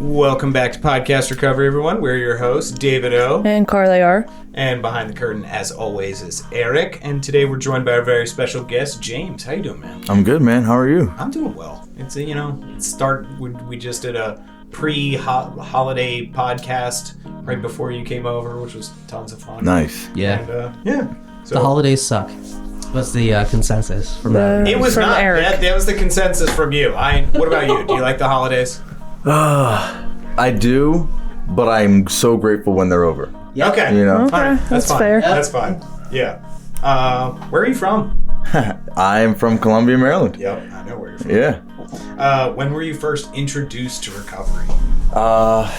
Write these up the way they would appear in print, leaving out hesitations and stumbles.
Welcome back to Podcast Recovery, everyone. We're your hosts, David O. And Carly R. And behind the curtain, as always, is Eric. And today we're joined by our very special guest, James. How you doing, man? I'm good, man. How are you? I'm doing well. It's we just did a pre-holiday podcast right before you came over, which was tons of fun. Nice. Yeah. And, So, the holidays suck. What's the consensus from that? It was from not. Eric. That was the consensus from you. What about you? Do you like the holidays? I do, but I'm so grateful when they're over. Yep. Okay. You know? Okay, Fine. that's fine. fair. That's fine. Yeah. Where are you from? I am from Columbia, Maryland. Yep, I know where you're from. Yeah. When were you first introduced to recovery? I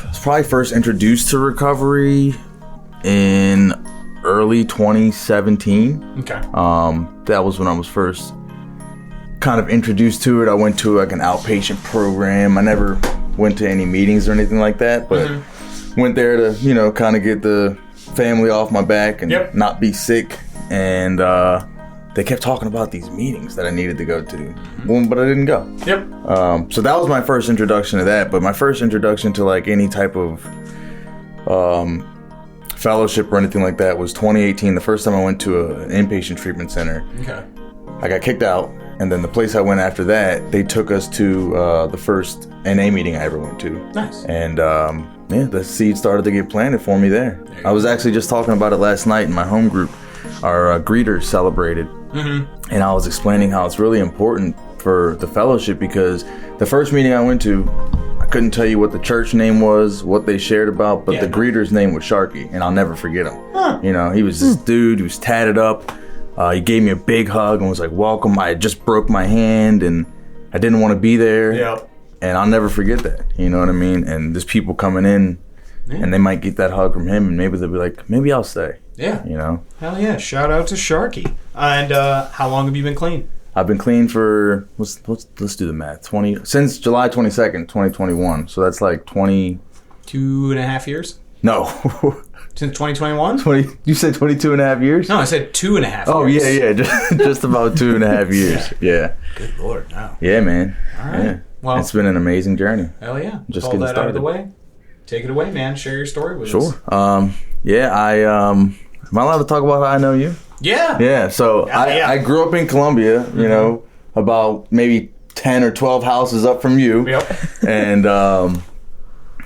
was probably first introduced to recovery in early 2017. Okay. That was when I was first kind of introduced to it. I went to like an outpatient program. I never went to any meetings or anything like that, but went there to, kind of get the family off my back and not be sick. And they kept talking about these meetings that I needed to go to, but I didn't go. Yep. So that was my first introduction to that. But my first introduction to like any type of fellowship or anything like that was 2018. The first time I went to an inpatient treatment center. Okay. I got kicked out, and then the place I went after that, they took us to the first NA meeting I ever went to. Nice. And the seed started to get planted for me there. I was actually just talking about it last night in my home group. Our greeters celebrated, and I was explaining how it's really important for the fellowship because the first meeting I went to, I couldn't tell you what the church name was, what they shared about, but the greeter's name was Sharky, and I'll never forget him. Huh. He was this dude who was tatted up. He gave me a big hug and was like, welcome. I just broke my hand and I didn't want to be there. Yep. And I'll never forget that. You know what I mean? And there's people coming in and they might get that hug from him and maybe they'll be like, maybe I'll stay. Yeah. Hell yeah. Shout out to Sharky. And how long have you been clean? I've been clean for, let's do the math, since July 22nd, 2021. So that's like 20. 2.5 years? No. Since 2021? You said 22 and a half years? No, I said 2.5 years. Oh, yeah. Just about 2.5 years. Yeah. Good Lord, no. Yeah, man. All right. Yeah. Well, it's been an amazing journey. Hell yeah. Just all getting that started. out of the way. Take it away, man. Share your story with us. Sure. Am I allowed to talk about how I know you? Yeah. Yeah. So I grew up in Columbia, about maybe 10 or 12 houses up from you. Yep. And,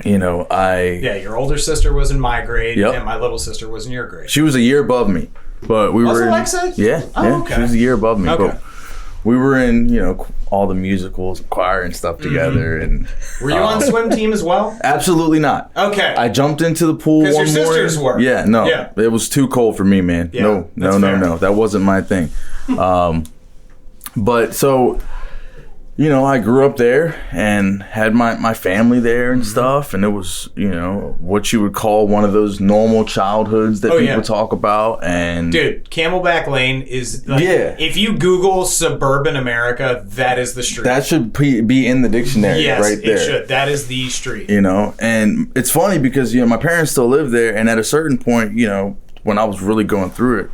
Yeah, your older sister was in my grade, Yep. and my little sister was in your grade. She was a year above me, but we were in, Alexa? Yeah. Okay. She was a year above me, Okay. but we were in, all the musicals, choir and stuff together. And Were you on swim team as well? absolutely not. Okay. I jumped into the pool one Because your morning. sisters were. Yeah, no. Yeah. It was too cold for me, man. Yeah, that's fair. No. That wasn't my thing. But so, I grew up there and had my family there and stuff. And it was, what you would call one of those normal childhoods that people talk about. And dude, Camelback Lane is like, if you Google suburban America, that is the street. that should be in the dictionary right there. It should. That is the street. And it's funny because, my parents still live there. And at a certain point, when I was really going through it,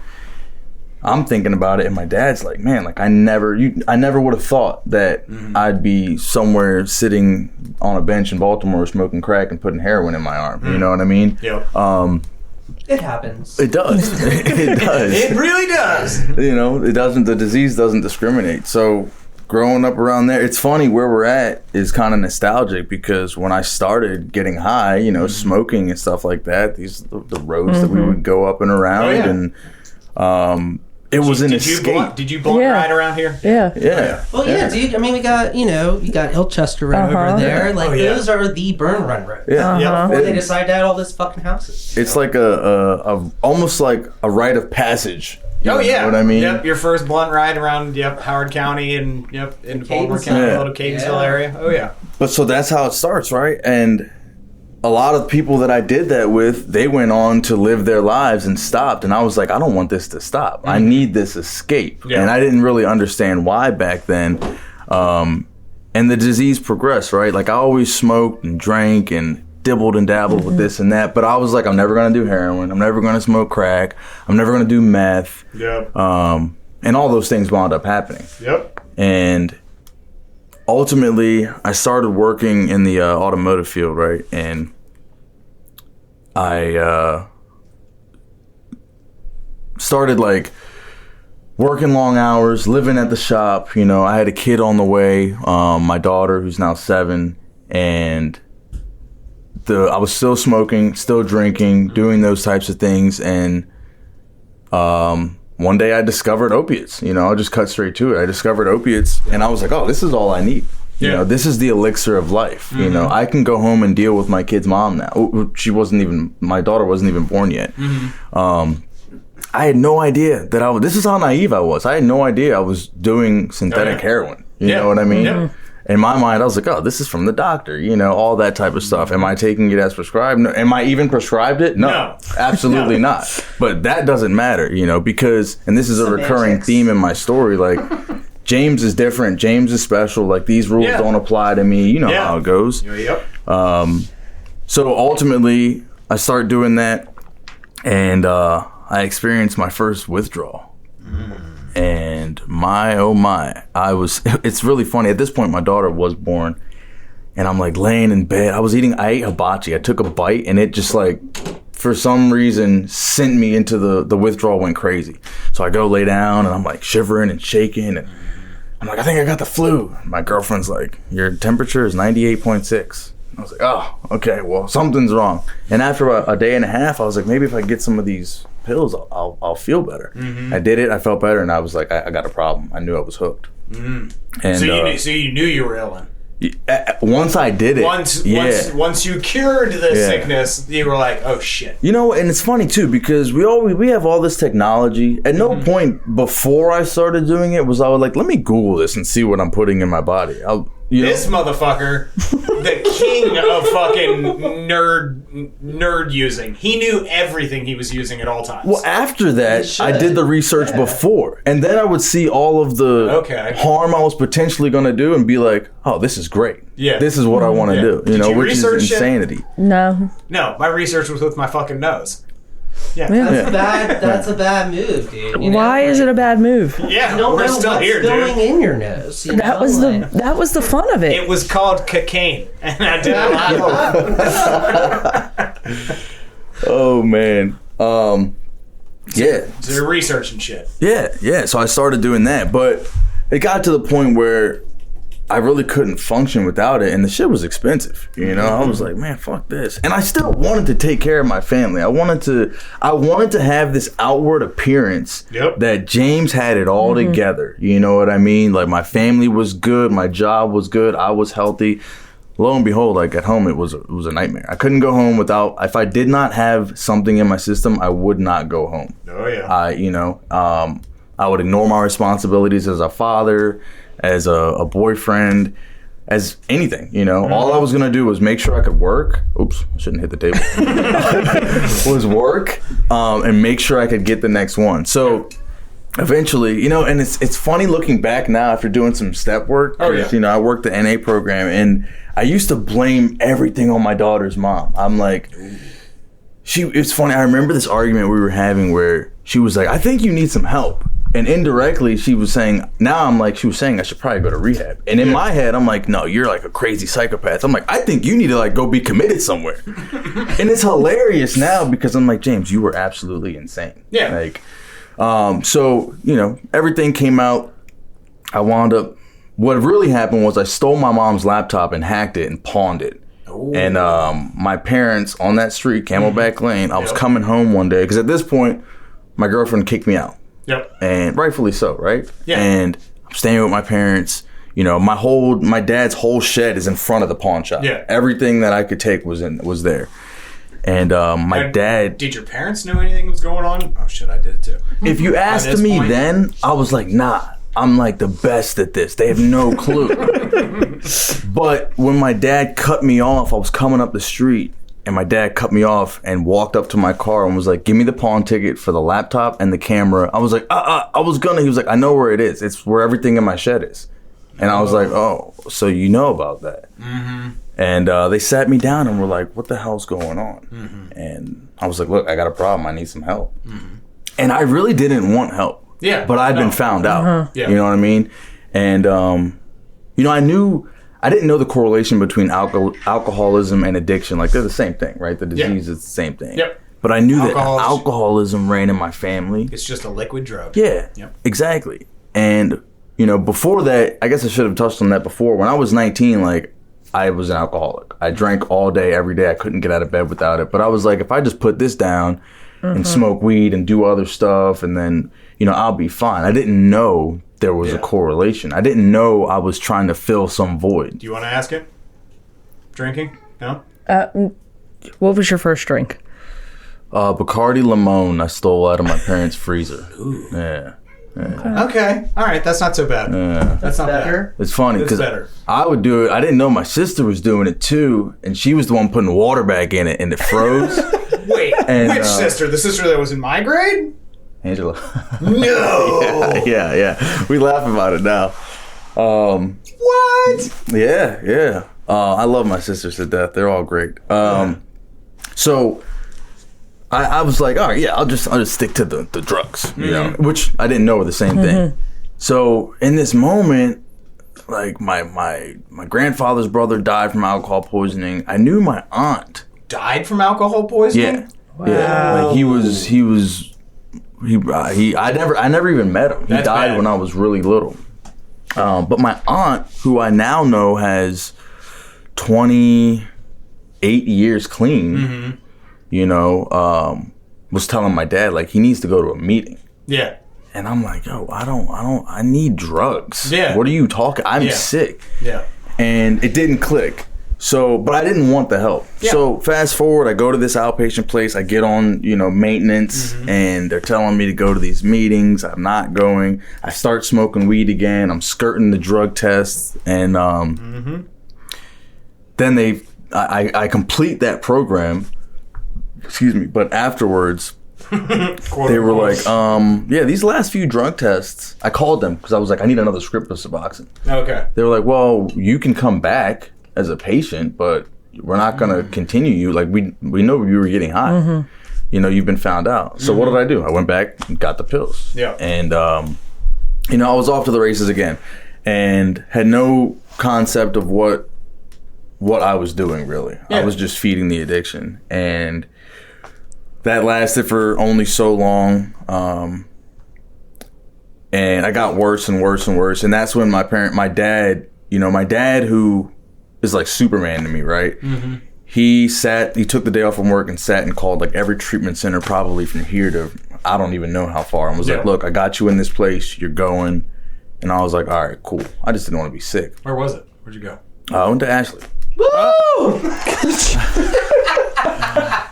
I'm thinking about it, and my dad's like, man, like I never would have thought that I'd be somewhere sitting on a bench in Baltimore smoking crack and putting heroin in my arm. You know what I mean? Yeah. It happens. It does. It does. It really does. It doesn't. The disease doesn't discriminate. So growing up around there, it's funny where we're at is kind of nostalgic because when I started getting high, smoking and stuff like that, the roads that we would go up and around, and it was an escape. Did you blunt ride around here? Yeah. Yeah. Well, yeah, dude. I mean, we got, you got Ilchester Road over there. Like, those are the burn run roads. Yeah. Before they decide to add all this fucking houses. It's like a almost like a rite of passage. You know what I mean? Yep, your first blunt ride around, Howard County and, into Baltimore County, little Catonsville area. Oh, yeah. But so that's how it starts, right? And a lot of people that I did that with, they went on to live their lives and stopped. And I was like, I don't want this to stop. I need this escape. Yeah. And I didn't really understand why back then. And the disease progressed, right? Like I always smoked and drank and dibbled and dabbled with this and that. But I was like, I'm never going to do heroin. I'm never going to smoke crack. I'm never going to do meth. Yep. And all those things wound up happening. Yep. And ultimately, I started working in the automotive field, right? And I started like working long hours, living at the shop. You know, I had a kid on the way, my daughter who's now 7, and I was still smoking, still drinking, doing those types of things. And one day I discovered opiates. You know, I'll just cut straight to it. I discovered opiates, and I was like, oh, this is all I need. You know, this is the elixir of life. You know, I can go home and deal with my kid's mom now. My daughter wasn't even born yet. I had no idea that this is how naive I was. I had no idea I was doing synthetic heroin. You know what I mean? Yeah. In my mind, I was like, oh, this is from the doctor, you know, all that type of stuff. Am I taking it as prescribed? No. Am I even prescribed it? No. Absolutely not. But that doesn't matter, you know, because, and this is a recurring theme in my story, like, James is different. James is special. Like, these rules don't apply to me. You know how it goes. Yep. So ultimately, I started doing that, and I experienced my first withdrawal. And my, oh my, it's really funny. At this point, my daughter was born, and I'm like laying in bed. I ate hibachi. I took a bite, and it just like, for some reason, sent me into the withdrawal, went crazy. So I go lay down, and I'm like shivering and shaking, and I'm like, I think I got the flu. My girlfriend's like, your temperature is 98.6. I was like, oh, okay, well, something's wrong. And after a day and a half, I was like, maybe if I get some of these pills, I'll feel better. I did it, I felt better, and I was like, I got a problem. I knew I was hooked. And so you knew you were ill. Once I did it, once you cured the sickness, you were like, oh shit. You know, and it's funny too, because we have all this technology. At no point before I started doing it was I was like, let me Google this and see what I'm putting in my body. This motherfucker, the king of fucking nerd using. He knew everything he was using at all times. Well, after that, I did the research before. And then I would see all of the harm I was potentially going to do and be like, oh, this is great. Yeah. This is what I want to do. You know, which is insanity. No, my research was with my fucking nose. Yeah, that's a bad move, dude. Why is it a bad move? Yeah, you don't we're know still what's here, going dude. in your nose. That was the fun of it. It was called cocaine, and I did a lot of Oh man, yeah. So you're researching shit. Yeah. So I started doing that, but it got to the point where I really couldn't function without it, and the shit was expensive. You know, I was like, man, fuck this. And I still wanted to take care of my family. I wanted to have this outward appearance that James had it all together. You know what I mean? Like, my family was good, my job was good, I was healthy. Lo and behold, like, at home, it was a nightmare. I couldn't go home if I did not have something in my system, I would not go home. Oh yeah. I would ignore my responsibilities as a father, as a boyfriend, as anything, you know. All I was going to do was make sure I could work. Oops, I shouldn't hit the table. was work and make sure I could get the next one. So eventually, you know, and it's funny looking back now after doing some step work. You know, I worked the NA program, and I used to blame everything on my daughter's mom. I'm like, it's funny. I remember this argument we were having where she was like, I think you need some help. And indirectly, she was saying I should probably go to rehab. And in my head, I'm like, no, you're like a crazy psychopath. I'm like, I think you need to like go be committed somewhere. And it's hilarious now because I'm like, James, you were absolutely insane. Yeah. Like, so, you know, everything came out. I wound up, what really happened was I stole my mom's laptop and hacked it and pawned it. Ooh. And my parents on that street, Camelback Lane, I was coming home one day because at this point, my girlfriend kicked me out. Yep. And rightfully so, right? Yeah. And I'm staying with my parents. You know, my dad's whole shed is in front of the pawn shop. Yeah. Everything that I could take was there. And my dad. Did your parents know anything was going on? Oh shit, I did too. If you asked me then, I was like, nah, I'm like the best at this. They have no clue. But when my dad cut me off, I was coming up the street. And my dad cut me off and walked up to my car and was like, give me the pawn ticket for the laptop and the camera. I was like, he was like, I know where it is. It's where everything in my shed is. And I was like, oh, so you know about that. Mm-hmm. And they sat me down and were like, what the hell's going on? Mm-hmm. And I was like, look, I got a problem. I need some help. Mm-hmm. And I really didn't want help. Yeah. But I'd been found out. Yeah. You know what I mean? And I didn't know the correlation between alcoholism and addiction. Like, they're the same thing, right? The disease is the same thing. Yep. But I knew that alcoholism ran in my family. It's just a liquid drug. Yeah. Yep. Exactly. And, before that, I guess I should have touched on that before. When I was 19, like, I was an alcoholic. I drank all day, every day. I couldn't get out of bed without it. But I was like, if I just put this down and smoke weed and do other stuff, and then, I'll be fine. I didn't know there was a correlation. I didn't know I was trying to fill some void. Do you want to ask it? Drinking? No? What was your first drink? Bacardi Limon I stole out of my parents' freezer. Ooh. Yeah. Okay. All right. That's not so bad. That's not better. It's funny because I would do it. I didn't know my sister was doing it too, and she was the one putting water back in it, and it froze. Wait, which sister? The sister that was in my grade? Angela. No. Yeah. We laugh about it now. What? Yeah. I love my sisters to death. They're all great. So I was like, all right, yeah, I'll just stick to the drugs, which I didn't know were the same thing. So in this moment, like my grandfather's brother died from alcohol poisoning. I knew my aunt died from alcohol poisoning. Yeah. Wow. Yeah. Like I never even met him. He died when I was really little. But my aunt, who I now know has 28 years clean, was telling my dad, like, he needs to go to a meeting. Yeah. And I'm like, yo, I need drugs. Yeah. What are you talking? I'm sick. Yeah. And it didn't click. So, but I didn't want the help. Yeah. So fast forward, I go to this outpatient place. I get on, maintenance, and they're telling me to go to these meetings. I'm not going. I start smoking weed again. I'm skirting the drug tests, and then I complete that program. Excuse me, but afterwards, they were like, these last few drug tests. I called them because I was like, I need another script of Suboxone. Okay. They were like, well, you can come back as a patient, but we're not going to continue you. Like, we know you were getting high. You've been found out. So what did I do? I went back and got the pills. Yeah. And, I was off to the races again and had no concept of what I was doing, really. Yeah. I was just feeding the addiction. And that lasted for only so long. And I got worse and worse and worse. And that's when my dad, who is like Superman to me, right? He took the day off from work and sat and called like every treatment center probably from here to I don't even know how far, and was like, look, I got you in this place, you're going. And I was like, all right, cool. I just didn't want to be sick. Where was it? Where'd you go? I went to Ashley. Woo!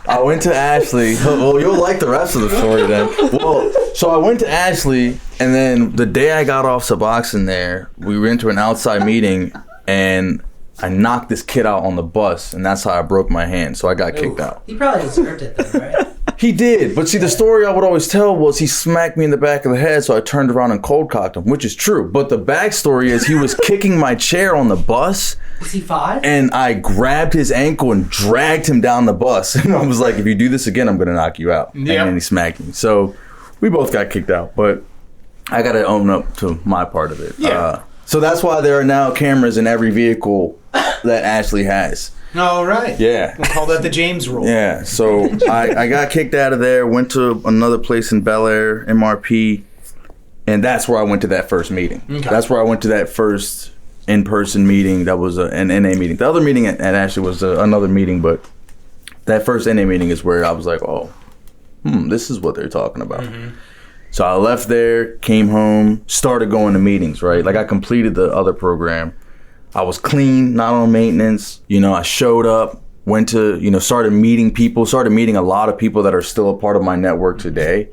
I went to Ashley. Well, you'll like the rest of the story then. Well, so I went to Ashley, and then the day I got off Suboxone there, we went to an outside meeting, and I knocked this kid out on the bus, and that's how I broke my hand. So I got kicked out. He probably deserved it then, right? He did. But see, the story I would always tell was he smacked me in the back of the head, so I turned around and cold cocked him, which is true. But the backstory is he was kicking my chair on the bus. Was he 5? And I grabbed his ankle and dragged him down the bus. And I was like, if you do this again, I'm going to knock you out. Yep. And then he smacked me. So we both got kicked out. But I got to own up to my part of it. Yeah. So that's why there are now cameras in every vehicle that Ashley has. All right. Yeah. We'll call that the James rule. Yeah. So I got kicked out of there, went to another place in Bel Air, MRP, and that's where I went to that first meeting. Okay. That's where I went to that first in-person meeting. That was an NA meeting. The other meeting at Ashley was another meeting, but that first NA meeting is where I was like, oh, this is what they're talking about. Mm-hmm. So I left there, came home, started going to meetings, right? Like I completed the other program. I was clean, not on maintenance. I showed up, went to, started meeting people, started meeting a lot of people that are still a part of my network today.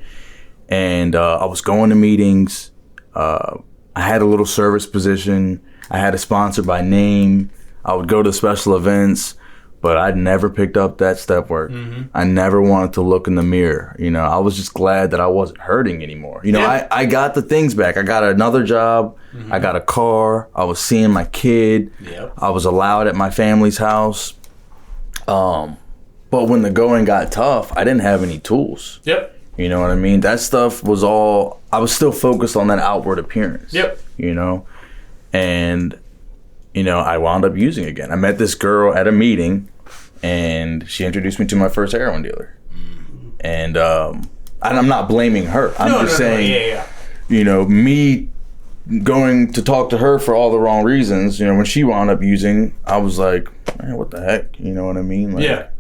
And I was going to meetings. I had a little service position. I had a sponsor by name. I would go to special events, but I'd never picked up that step work. Mm-hmm. I never wanted to look in the mirror. I was just glad that I wasn't hurting anymore. I got the things back. I got another job. Mm-hmm. I got a car. I was seeing my kid. Yep. I was allowed at my family's house. But when the going got tough, I didn't have any tools. Yep. You know what I mean? That stuff was all, I was still focused on that outward appearance. Yep. And I wound up using again. I met this girl at a meeting, and she introduced me to my first heroin dealer. And I'm not blaming her. I'm just saying, me going to talk to her for all the wrong reasons. When she wound up using, I was like, man, what the heck? You know what I mean? Like,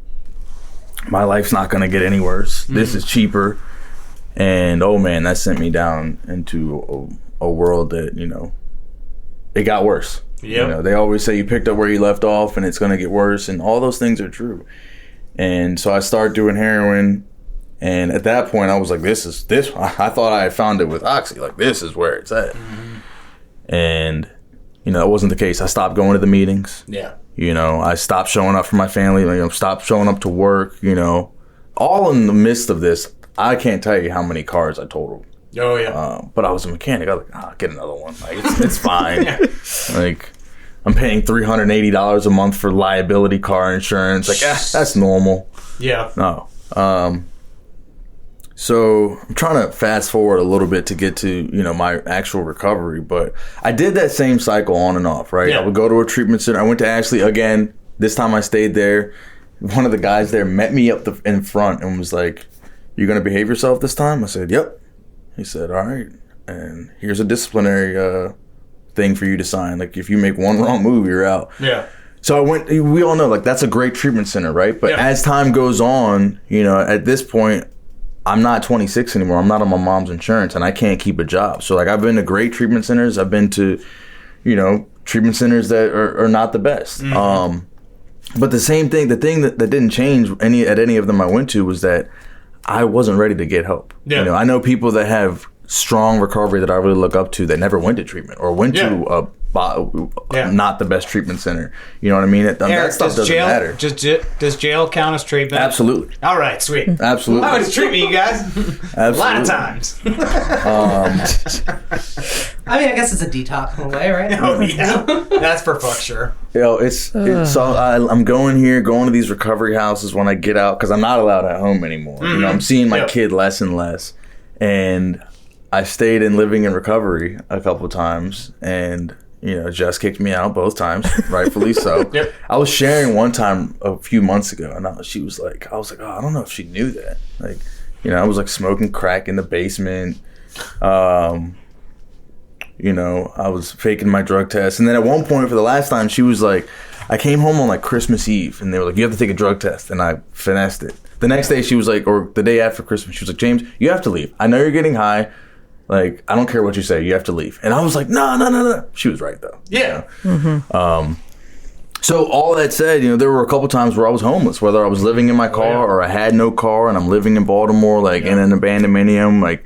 my life's not going to get any worse. This is cheaper. And, oh, man, that sent me down into a world that, it got worse. Yep. They always say you picked up where you left off and it's going to get worse. And all those things are true. And so I started doing heroin. And at that point, I was like, this. I thought I had found it with Oxy. Like, this is where it's at. And, that wasn't the case. I stopped going to the meetings. Yeah. I stopped showing up for my family. Stopped showing up to work, All in the midst of this, I can't tell you how many cars I totaled. Oh, yeah. But I was a mechanic. I was like, I'll get another one. Like, it's fine. Like, I'm paying $380 a month for liability car insurance. Like, that's normal. Yeah. No. So I'm trying to fast forward a little bit to get to, my actual recovery. But I did that same cycle on and off, right? Yeah. I would go to a treatment center. I went to Ashley again. This time I stayed there. One of the guys there met me up in front and was like, "You going to behave yourself this time?" I said, "Yep." He said, "All right. And here's a disciplinary thing for you to sign. Like, if you make one wrong move, you're out." Yeah. So I went, we all know, like, that's a great treatment center, right? But as time goes on, at this point, I'm not 26 anymore. I'm not on my mom's insurance, and I can't keep a job. So, like, I've been to great treatment centers. I've been to, treatment centers that are not the best. But the same thing, the thing that didn't change at any of them I went to was that I wasn't ready to get help. Yeah. I know people that have strong recovery that I really look up to that never went to treatment or went to not the best treatment center. You know what I mean? Eric, that stuff doesn't matter. Does jail count as treatment? Absolutely. All right, sweet. Absolutely. I would treat me, you guys. Absolutely. A lot of times. I mean, I guess it's a detox in a way, right? Oh, yeah. That's for fuck sure. So I'm going to these recovery houses when I get out because I'm not allowed at home anymore. I'm seeing my kid less and less. And I stayed in living in recovery a couple of times, and Jess kicked me out both times, rightfully so. Yep. I was sharing one time a few months ago, and I was like, oh, I don't know if she knew that. Like, I was like smoking crack in the basement. I was faking my drug test, and then at one point for the last time, she was like, I came home on like Christmas Eve, and they were like, you have to take a drug test, and I finessed it. The next day, she was like, or the day after Christmas, she was like, James, you have to leave. I know you're getting high. Like, I don't care what you say. You have to leave. And I was like, no. She was right, though. Yeah. So all that said, there were a couple times where I was homeless, whether I was living in my car or I had no car and I'm living in Baltimore, like in an abandonmenium, like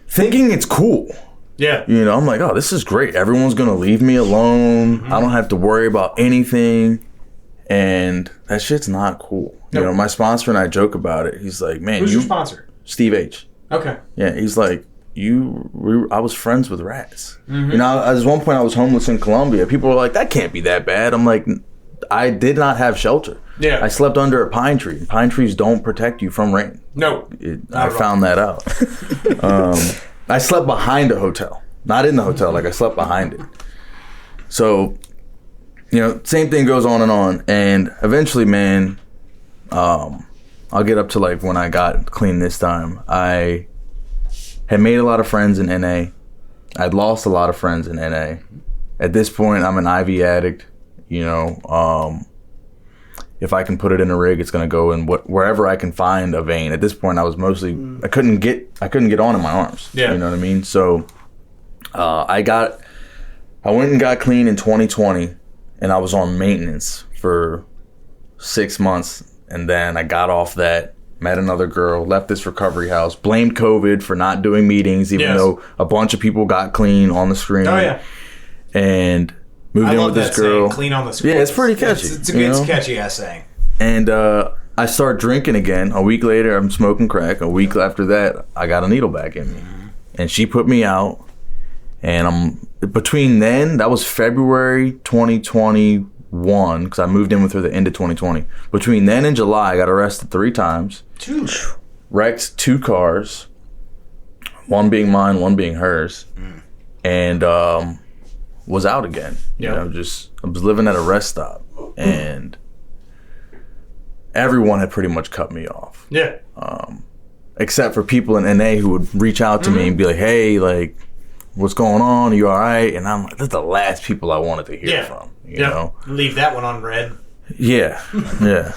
thinking it's cool. Yeah. I'm like, oh, this is great. Everyone's going to leave me alone. I don't have to worry about anything. And that shit's not cool. Nope. My sponsor and I joke about it. He's like, man, who's your sponsor? Steve H. Okay. Yeah. He's like, I was friends with rats. At one point I was homeless in Colombia. People were like, that can't be that bad. I'm like, I did not have shelter. Yeah. I slept under a pine tree. Pine trees don't protect you from rain. No. I found that out. I slept behind a hotel. Not in the hotel, like I slept behind it. So, same thing goes on. And eventually, man, I'll get up to like when I got clean this time. I had made a lot of friends in NA. I'd lost a lot of friends in NA. At this point, I'm an IV addict. If I can put it in a rig, it's going to go in wherever I can find a vein. At this point, I was mostly I couldn't get on in my arms. Yeah. You know what I mean? So I went and got clean in 2020, and I was on maintenance for 6 months, and then I got off that. Met another girl, left this recovery house, blamed COVID for not doing meetings, even though a bunch of people got clean on the screen. Oh, yeah. And moved in with this girl. Clean on the screen. Yeah, it's pretty catchy. It's a good, catchy ass saying. And I start drinking again. A week later, I'm smoking crack. A week after that, I got a needle back in me. And she put me out. And between then, that was February 2021, because I moved in with her the end of 2020. Between then and July, I got arrested 3 times. Wrecked 2 cars, one being mine, one being hers. And was out again. Yeah. You know, just I was living at a rest stop, and everyone had pretty much cut me off. Yeah. Except for people in NA who would reach out to me and be like, "Hey, like, what's going on? Are you all right?" And I'm like, "That's the last people I wanted to hear from." You know, leave that one on red. Yeah, yeah.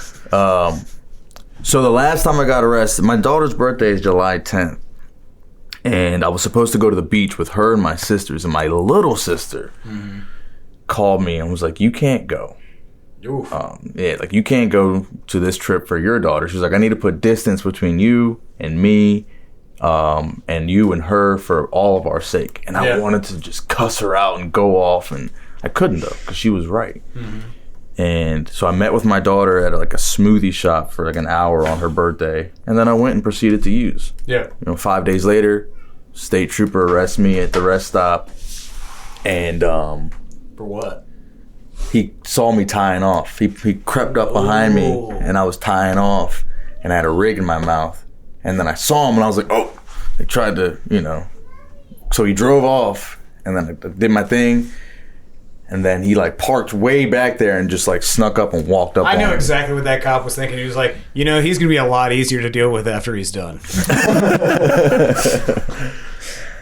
So the last time I got arrested, my daughter's birthday is July 10th. And I was supposed to go to the beach with her and my sisters. And my little sister called me and was like, you can't go. Like, you can't go to this trip for your daughter. She was like, I need to put distance between you and me and you and her for all of our sake. And I wanted to just cuss her out and go off. And I couldn't, though, because she was right. And so I met with my daughter at like a smoothie shop for like an hour on her birthday, and then I went and proceeded to use. Yeah. 5 days later, state trooper arrests me at the rest stop, and for what? He saw me tying off. He crept up behind me, and I was tying off, and I had a rig in my mouth, and then I saw him, and I was like, oh! They tried to, So he drove off, and then I did my thing. And then he like parked way back there and just like snuck up and walked up. I know exactly what that cop was thinking. He was like, he's going to be a lot easier to deal with after he's done.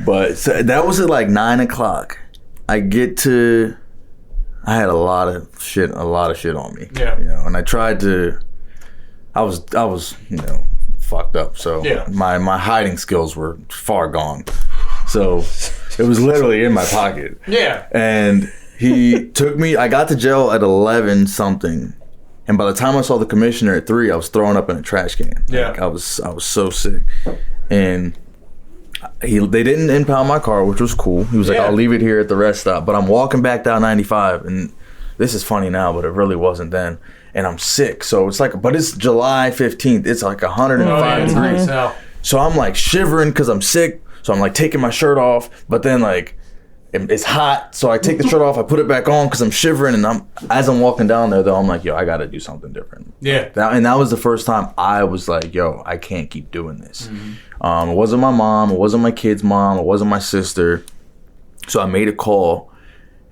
But so that was at like 9 o'clock. I had a lot of shit on me. Yeah. And I tried to, I was fucked up. So my hiding skills were far gone. So it was literally in my pocket. Yeah. And he took me, I got to jail at 11 something. And by the time I saw the commissioner at 3, I was throwing up in a trash can. Yeah. Like, I was so sick. And they didn't impound my car, which was cool. He was like, I'll leave it here at the rest stop. But I'm walking back down 95, and this is funny now, but it really wasn't then. And I'm sick. So it's like, but it's July 15th. It's like 105 degrees. So I'm like shivering because I'm sick. So I'm like taking my shirt off, but then like, it's hot, so I take the shirt off, I put it back on because I'm shivering, and as I'm walking down there, though, I'm like, yo, I got to do something different. Yeah. That was the first time I was like, yo, I can't keep doing this. It wasn't my mom, it wasn't my kid's mom, it wasn't my sister. So I made a call,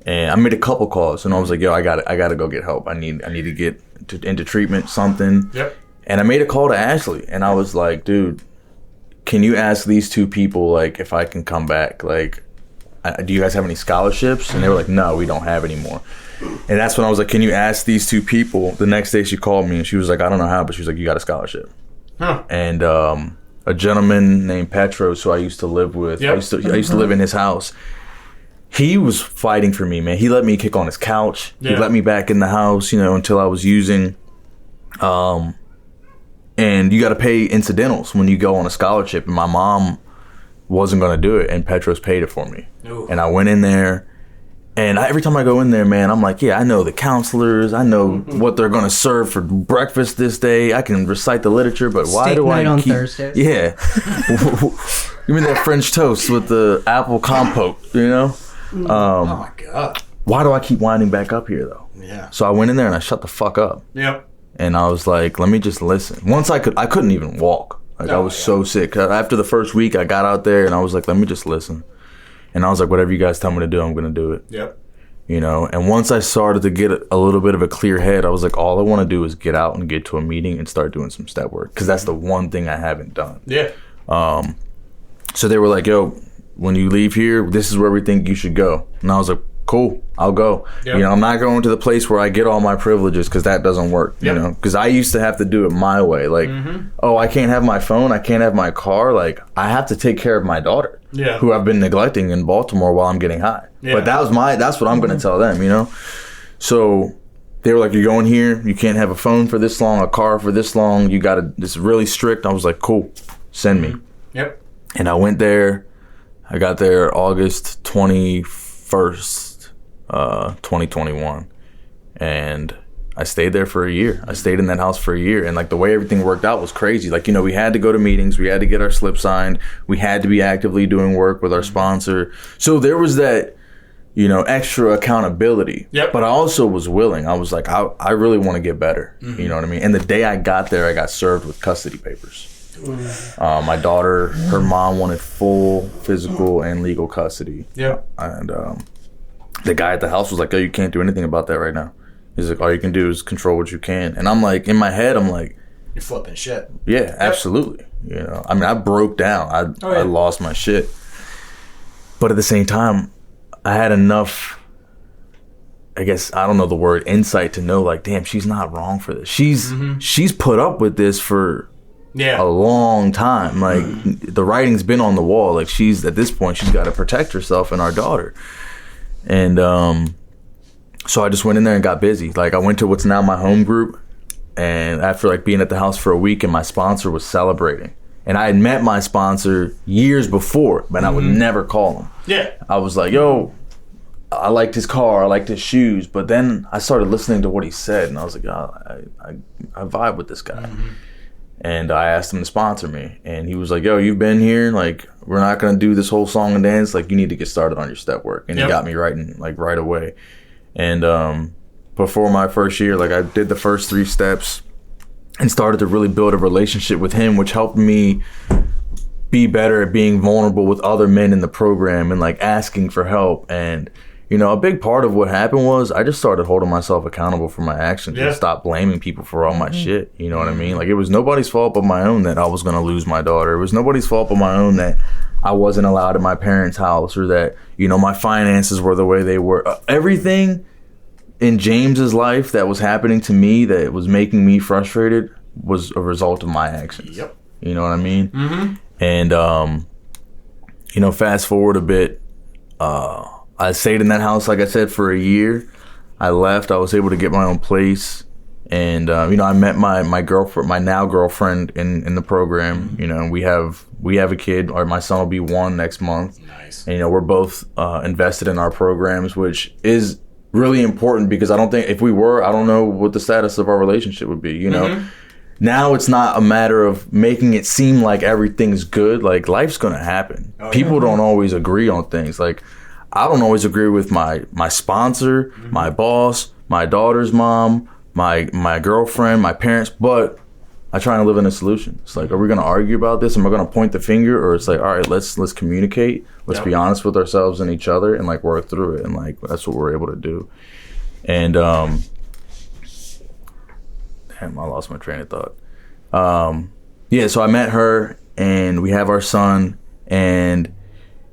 and I made a couple calls, and I was like, yo, I got to go get help. I need to get into treatment, something. Yep. And I made a call to Ashley, and I was like, dude, can you ask these 2 people, like, if I can come back, like, do you guys have any scholarships? And they were like, no, we don't have any more. And that's when I was like, can you ask these 2 people? The next day she called me and she was like, I don't know how, but she was like, you got a scholarship. Huh. And a gentleman named Petros, who I used to live with, I used to live in his house. He was fighting for me, man. He let me kick on his couch. He let me back in the house, until I was using. And you got to pay incidentals when you go on a scholarship. And my mom wasn't going to do it, and Petros paid it for me. Ooh. And I went in there, and every time I go in there, man, I'm like, yeah, I know the counselors, I know what they're going to serve for breakfast this day, I can recite the little, but why Steak do night I on keep Thursdays. Yeah. Give me that French toast with the apple compote, oh my god, why do I keep winding back up here though? Yeah. So I went in there and I shut the fuck up. Yep. And I was like, let me just listen. Once I couldn't even walk. Like, I was so sick. After the first week, I got out there, and I was like, let me just listen. And I was like, whatever you guys tell me to do, I'm going to do it. Yep. And once I started to get a little bit of a clear head, I was like, all I want to do is get out and get to a meeting and start doing some step work. Because that's the one thing I haven't done. Yeah. So they were like, yo, when you leave here, this is where we think you should go. And I was like, cool, I'll go. Yep. I'm not going to the place where I get all my privileges because that doesn't work, because I used to have to do it my way. Like, oh, I can't have my phone, I can't have my car. Like, I have to take care of my daughter, who I've been neglecting in Baltimore while I'm getting high. Yeah. But that's what I'm going to tell them, So they were like, you're going here, you can't have a phone for this long, a car for this long, you got to, it's really strict. I was like, cool, send me. Yep. And I went there. I got there August 21st. 2021, and I stayed there for a year. I stayed in that house for a year, and like the way everything worked out was crazy. Like, we had to go to meetings, we had to get our slip signed, we had to be actively doing work with our sponsor. So there was that, extra accountability. Yep. But I also was willing. I was like, I really want to get better. You know what I mean? And the day I got there, I got served with custody papers. My daughter, her mom wanted full physical and legal custody. Yeah. And the guy at the house was like, "Oh, you can't do anything about that right now." He's like, "All you can do is control what you can." And I'm like, in my head, I'm like, "You're flipping shit." Yeah, absolutely. You know, I mean, I broke down. I lost my shit. But at the same time, I had enough, I guess, I don't know the word, insight to know, like, damn, she's not wrong for this. She's put up with this for a long time. Like, the writing's been on the wall. Like, at this point, she's got to protect herself and our daughter. And so I just went in there and got busy. Like, I went to what's now my home group. And after, like, being at the house for a week, and my sponsor was celebrating. And I had met my sponsor years before, but I would never call him. Yeah. I was like, yo, I liked his car, I liked his shoes. But then I started listening to what he said, and I was like, oh, I vibe with this guy. And I asked him to sponsor me. And he was like, yo, you've been here? Like, we're not going to do this whole song and dance. Like, you need to get started on your step work. And he got me writing, like, right away. And before my first year, like, I did the first 3 steps and started to really build a relationship with him, which helped me be better at being vulnerable with other men in the program and, like, asking for help. And, you know, a big part of what happened was I just started holding myself accountable for my actions and stop blaming people for all my shit. You know what I mean? Like, it was nobody's fault but my own that I was going to lose my daughter. It was nobody's fault but my own that I wasn't allowed in my parents' house, or that, you know, my finances were the way they were. Everything in James's life that was happening to me that was making me frustrated was a result of my actions. Yep. You know what I mean? And, you know, fast forward a bit, I stayed in that house, like I said, for a year. I left. I was able to get my own place. And, you know, I met my girlfriend, my now girlfriend in the program. You know, we have a kid, or my son will be 1 next month. Nice. And, you know, we're both invested in our programs, which is really important, because I don't think if we were, I don't know what the status of our relationship would be, you know. Now it's not a matter of making it seem like everything's good. Like, life's gonna happen. People don't always agree on things. Like, I don't always agree with my sponsor, my boss, my daughter's mom, my girlfriend, my parents, but I try and live in a solution. It's like, are we gonna argue about this and we're gonna point the finger, or it's like, all right, let's communicate. Let's be honest with ourselves and each other, and, like, work through it. And, like, that's what we're able to do. And damn, I lost my train of thought. Yeah, so I met her, and we have our son, and,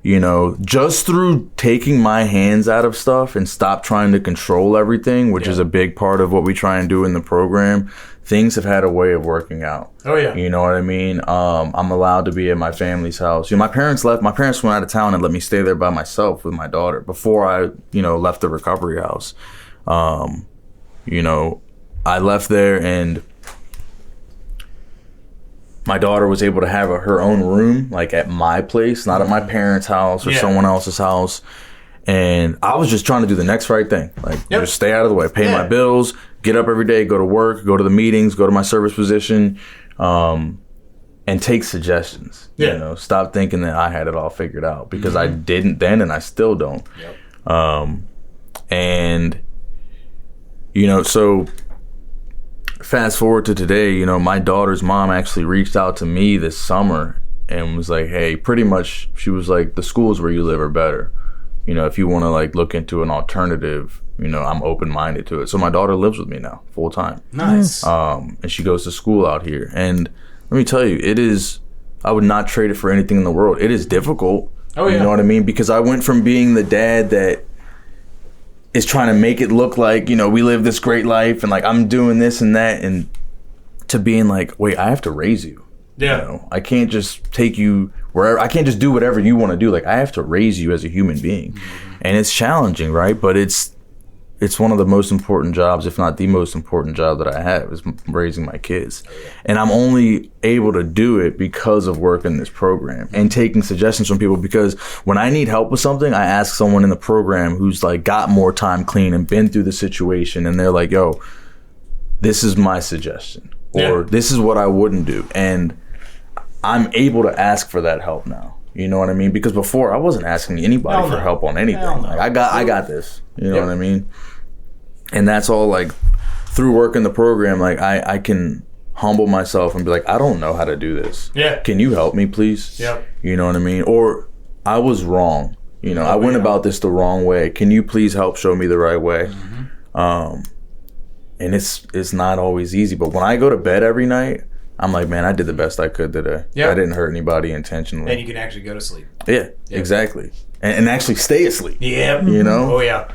you know, just through taking my hands out of stuff and stop trying to control everything, which is a big part of what we try and do in the program, things have had a way of working out. Oh, yeah. You know what I mean? I'm allowed to be at my family's house. You know, my parents left. My parents went out of town and let me stay there by myself with my daughter before I, you know, left the recovery house. You know, I left there, and my daughter was able to have her own room, like, at my place, not at my parents' house or someone else's house. And I was just trying to do the next right thing. Like, just stay out of the way, pay my bills, get up every day, go to work, go to the meetings, go to my service position, and take suggestions. You know, stop thinking that I had it all figured out, because I didn't then, and I still don't. And, you know, so fast forward to today, you know, my daughter's mom actually reached out to me this summer and was like, hey, pretty much, she was like, the schools where you live are better. You know, if you want to, like, look into an alternative, you know, I'm open-minded to it. So my daughter lives with me now, full time. Nice. And she goes to school out here. And let me tell you, it is, I would not trade it for anything in the world. It is difficult. Oh, yeah. You know what I mean? Because I went from being the dad that is trying to make it look like, you know, we live this great life and, like, I'm doing this and that, and to being like, wait, I have to raise you. Yeah. You know, I can't just take you wherever. I can't just do whatever you want to do. Like, I have to raise you as a human being. And it's challenging, right? But it's one of the most important jobs, if not the most important job that I have, is raising my kids. And I'm only able to do it because of working this program and taking suggestions from people, because when I need help with something, I ask someone in the program who's, like, got more time clean and been through the situation, and they're like, yo, this is my suggestion, or this is what I wouldn't do. And I'm able to ask for that help now. You know what I mean? Because before, I wasn't asking anybody for help on anything. Like, I got this. You know what I mean? And that's all, like, through working the program, like, I can humble myself and be like, I don't know how to do this. Yeah. Can you help me, please? Yeah. You know what I mean? Or I was wrong. You know, I went about this the wrong way. Can you please help show me the right way? And it's not always easy. But when I go to bed every night, I'm like, man, I did the best I could today. I didn't hurt anybody intentionally. And you can actually go to sleep. Yeah, exactly. And actually stay asleep. Yeah. You know? Oh, yeah.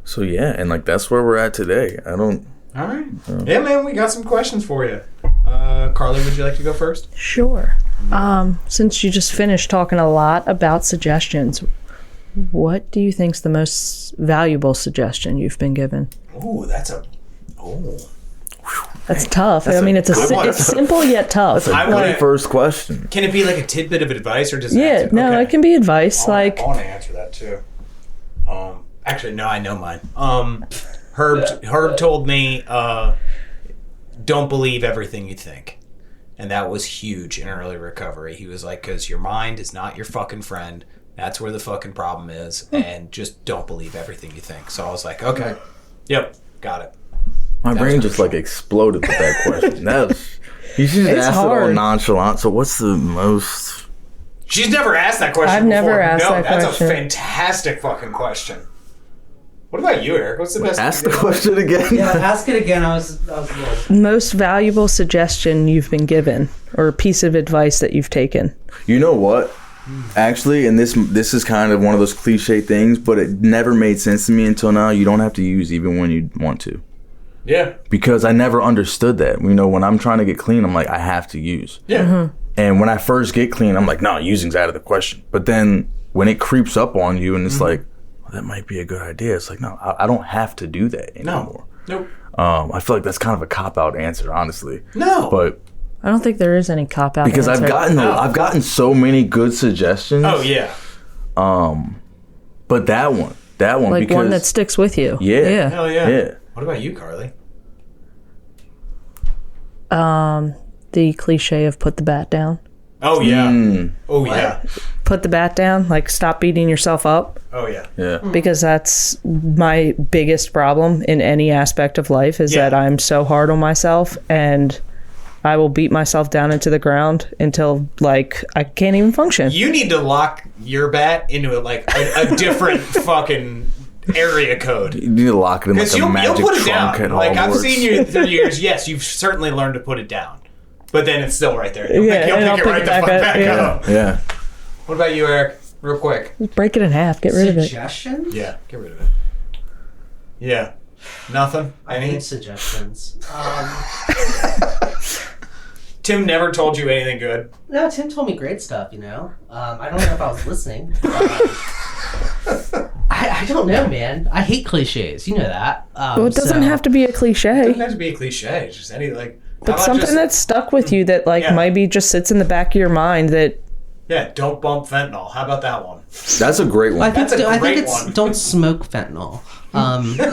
So, yeah, and like that's where we're at today. I don't... All right. Yeah, man, we got some questions for you. Carly, would you like to go first? Sure. Since you just finished talking a lot about suggestions, what do you think's the most valuable suggestion you've been given? Ooh, that's tough. I mean, it's simple yet tough. That's a great first question. Can it be like a tidbit of advice or just it can be advice. I want to answer that too. Actually, no, I know mine. Herb told me, don't believe everything you think. And that was huge in early recovery. He was like, because your mind is not your fucking friend. That's where the fucking problem is. And just don't believe everything you think. So I was like, okay. Yep, got it. My brain just like exploded with that question. You should just ask it all nonchalant. So what's the most... She's never asked that question I've before. never asked that question. That's a fantastic fucking question. What about you, Eric? What's the best? Ask the question again. Yeah, ask it again. I was Most valuable suggestion you've been given, or a piece of advice that you've taken. You know what? Actually, and this is kind of one of those cliche things, but it never made sense to me until now. You don't have to use even when you want to. Yeah. Because I never understood that. You know, when I'm trying to get clean, I'm like, I have to use. Yeah. Mm-hmm. And when I first get clean, I'm like, no, using's out of the question. But then when it creeps up on you and it's like, that might be a good idea. It's like, no, I don't have to do that anymore. Nope. I feel like that's kind of a cop-out answer, honestly. No. But I don't think there is any cop-out because answer. I've gotten so many good suggestions. Oh, yeah. But that one like because one that sticks with you. Yeah. Hell yeah. Yeah. What about you, Carly? The cliche of put the bat down. Oh, yeah. Oh, yeah. Put the bat down, like stop beating yourself up. Oh, yeah. Yeah. Because that's my biggest problem in any aspect of life is that I'm so hard on myself and I will beat myself down into the ground until like I can't even function. You need to lock your bat into a different fucking area code. You need to lock it in like a magic you'll put it trunk down. at Like I've Hogwarts. seen you through years. Yes, you've certainly learned to put it down. But then it's still right there. You'll and pick it right the fuck back up. Yeah. What about you, Eric? Real quick. Just break it in half. Get rid of it. Suggestions? Yeah, get rid of it. Yeah. Nothing? I Any? hate suggestions. Tim never told you anything good. No, Tim told me great stuff, you know. I don't know if I was listening. I don't know, man. I hate cliches. You know that. Well, it doesn't have to be a It cliche. doesn't have to be a cliche. It's just any But something that's stuck with you that maybe just sits in the back of your mind that... Yeah, don't bump fentanyl. How about that one? That's a great one. I think it's one. don't smoke fentanyl.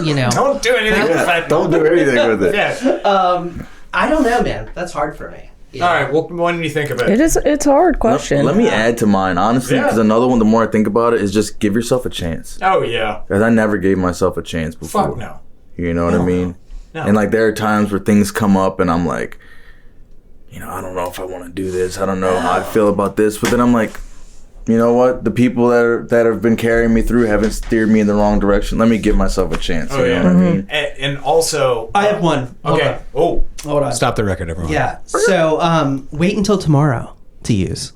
You know. Don't do anything with fentanyl. Don't do anything with it. Yeah. I don't know, man. That's hard for me. Yeah. All right. Well, when do you think of it? It's a hard question. Let me add to mine, honestly, because another one, the more I think about it, is just give yourself a chance. Oh, yeah. Because I never gave myself a chance before. Fuck no. You know what I mean? No. And like there are times where things come up and I'm like, you know, I don't know if I want to do this. I don't know how I feel about this. But then I'm like, you know what? The people that have been carrying me through haven't steered me in the wrong direction. Let me give myself a chance. Oh, you yeah. know what I mean? And also... I have one. Okay. Hold on. Stop the record, everyone. Yeah. So, wait until tomorrow to use.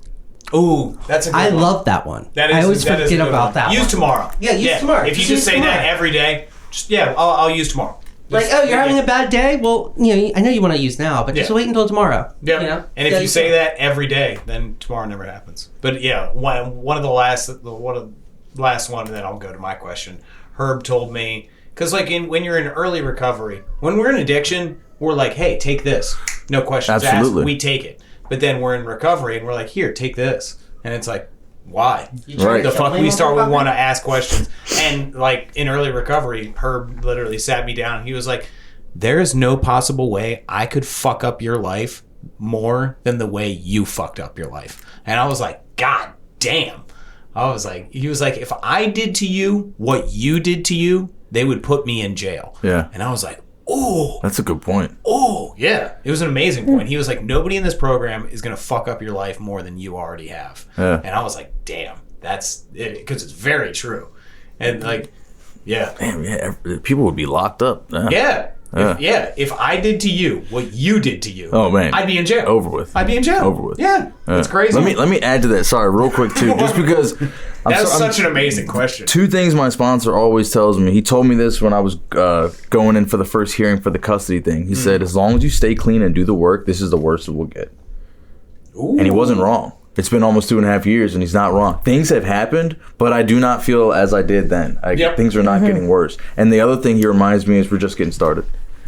Ooh, that's a good I one. love that one. That is, I always that is a forget good about one. that Use one. tomorrow. Yeah, use tomorrow. If you Just just use say tomorrow. that every day, I'll use tomorrow. Like, oh, you're having a bad day? Well, you know, I know you want to use now, but just wait until tomorrow. Yeah. You know? And if you say that every day, then tomorrow never happens. But yeah, one of the last one, and then I'll go to my question. Herb told me, because like when you're in early recovery, when we're in addiction, we're like, hey, take this. No questions asked. We take it. But then we're in recovery and we're like, here, take this. And it's like, why? Right. The fuck we want to ask questions. And like in early recovery, Herb literally sat me down and he was like, there is no possible way I could fuck up your life more than the way you fucked up your life. And I was like, God damn. He was like, if I did to you what you did to you, they would put me in jail. Yeah. And I was like, oh, that's a good point. Oh, yeah. It was an amazing point. He was like, nobody in this program is going to fuck up your life more than you already have. Yeah. And I was like, damn, that's it. Because it's very true. And like, yeah. Damn, yeah. People would be locked up. Yeah. If I did to you what you did to you, oh man, I'd be in jail. Over with. I'd be in jail. Over with. Yeah, it's crazy. Let me add to that. Sorry, real quick too, just because that's such an amazing question. Two things my sponsor always tells me. He told me this when I was going in for the first hearing for the custody thing. He said, as long as you stay clean and do the work, this is the worst it will get. Ooh. And he wasn't wrong. It's been almost 2.5 years, and he's not wrong. Things have happened, but I do not feel as I did then. Things are not getting worse. And the other thing he reminds me is we're just getting started.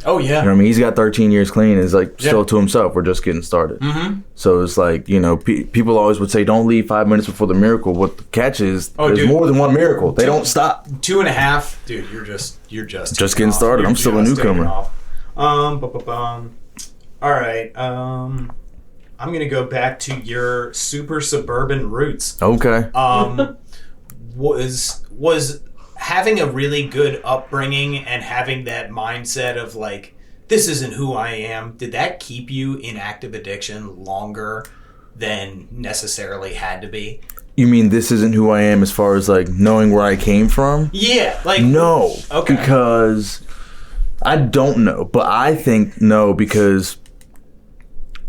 Oh, yeah. You know what I mean? He's got 13 years clean. It's like still to himself. We're just getting started. Mm-hmm. So it's like, you know, people always would say, don't leave 5 minutes before the miracle. What the catch is, there's more than one miracle. They don't stop. 2.5. Dude, you're just getting started. I'm still a newcomer. All right. I'm going to go back to your super suburban roots. Okay. Was having a really good upbringing and having that mindset of like, this isn't who I am, did that keep you in active addiction longer than necessarily had to be? You mean this isn't who I am as far as like knowing where I came from? Yeah. Like no. Okay. Because I don't know, but I think no, because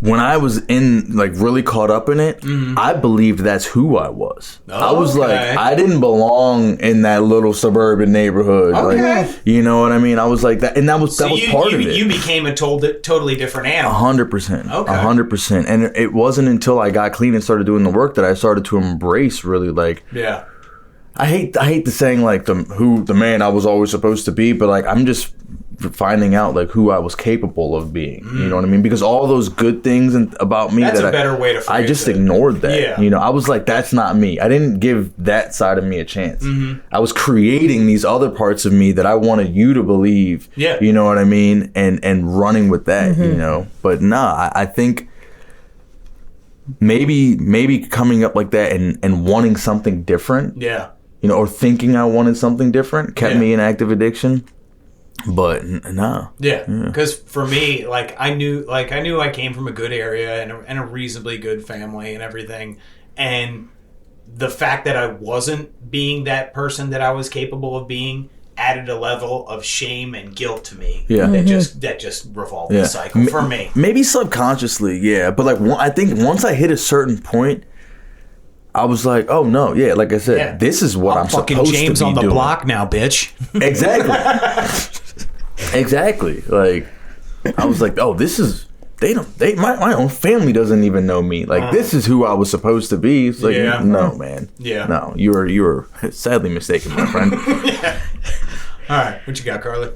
when I was really caught up in it, I believed that's who I was. I was like, I didn't belong in that little suburban neighborhood. Okay. Like, you know what I mean? I was like that, and that was part of it. You became a totally different animal. 100%. Okay. 100%. And it wasn't until I got clean and started doing the work that I started to embrace really like. Yeah. I hate the saying like the man I was always supposed to be, but like I'm just finding out like who I was capable of being. You know what I mean? Because all those good things about me, that's a better way to phrase it. I just ignored that. Yeah. You know, I was like, that's not me. I didn't give that side of me a chance. I was creating these other parts of me that I wanted you to believe. Yeah. You know what I mean? And running with that, you know. But nah, I think maybe coming up like that and wanting something different. Yeah. You know, or thinking I wanted something different kept me in active addiction. But no. Yeah, because for me, like I knew I came from a good area and a reasonably good family and everything, and the fact that I wasn't being that person that I was capable of being added a level of shame and guilt to me. Yeah, that just revolved the cycle for me. Maybe subconsciously, yeah, but like I think once I hit a certain point, I was like, oh no, yeah, like I said, this is what I'm supposed to be doing. James on the block now, bitch. Exactly. Exactly. Like I was like, oh, this is my own family doesn't even know me. Like this is who I was supposed to be. It's like no, man. Yeah. No, you were sadly mistaken, my friend. Yeah. All right, what you got, Carly?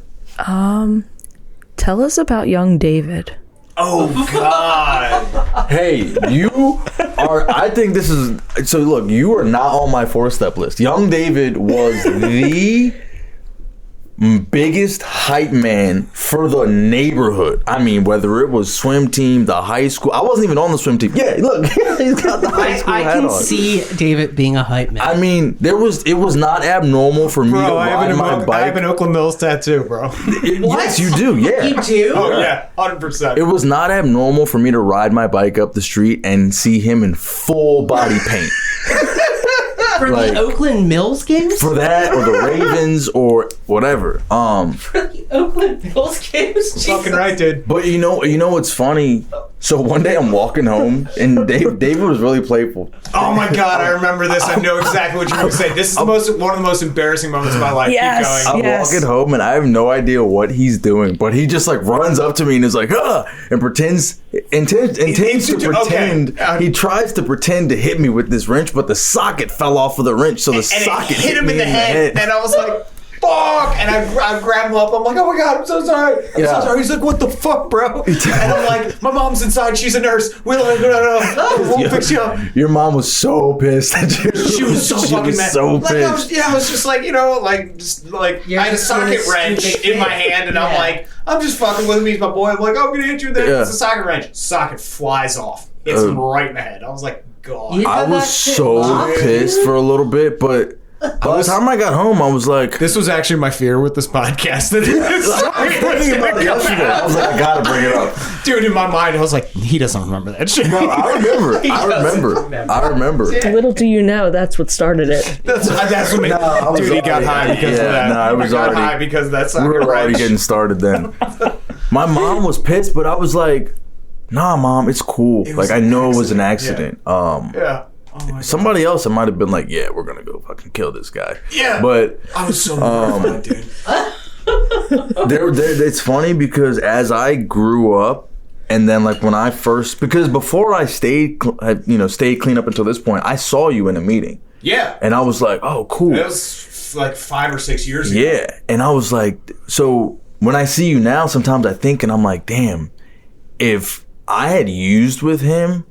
Tell us about young David. Oh God. Hey, you are I think this is so look, you are not on my 4-step list. Young David was the biggest hype man for the neighborhood. I mean, whether it was swim team, the high school. I wasn't even on the swim team. Yeah, look, he's got the high school hat on. I can see David being a hype man. I mean, it was not abnormal for me to ride my bike. I have an Oakland Mills tattoo, bro. Yes, you do. Yeah, you do. Oh yeah, 100%. It was not abnormal for me to ride my bike up the street and see him in full body paint. For the Oakland Mills games? For that, or the Ravens, or whatever. For the Oakland Mills games? Fucking right, dude. But you know what's funny? So one day I'm walking home, and David was really playful. Oh my God, I remember this. I know exactly what you're going to say. This is one of the most embarrassing moments of my life. Yes, Keep going. I'm walking home, and I have no idea what he's doing, but he just like runs up to me and is like, and intends to pretend. Okay. He tries to pretend to hit me with this wrench, but the socket fell off of the wrench, so the socket hit him in the head. And I was like, fuck! And I grab him up. I'm like, oh my God, I'm so sorry. I'm so sorry. He's like, what the fuck, bro? And I'm like, my mom's inside. She's a nurse. We'll fix you up. Your mom was so pissed at you. She was so fucking mad. So pissed. I was just like, I had a socket wrench in my hand, and I'm like, I'm just fucking with him. He's my boy. I'm like, I'm gonna hit you there. It's a socket wrench. Socket flies off. Hits him right in the head. I was like, God. I was so pissed for a little bit, but By the time I got home, I was like, this was actually my fear with this podcast. I was thinking about it yesterday. I was like, I gotta bring it up. Dude, in my mind, I was like, he doesn't remember that shit. No, I remember. Little do you know, that's what started it. That's what made dude, he got high because of that. No, I was got already high because of that we soccer were already wrench. getting started then. My mom was pissed, but I was like, nah, Mom, it's cool. Like, I know it was an accident. Yeah. Oh my Somebody else, I might have been like, yeah, we're gonna go fucking kill this guy. Yeah. But I was so mortified, dude. it's funny because as I grew up, and then like when I first, because before I stayed clean up until this point, I saw you in a meeting. Yeah. And I was like, oh, cool. It was like 5 or 6 years ago. Yeah. And I was like, so when I see you now, sometimes I think, and I'm like, damn, if I had used with him,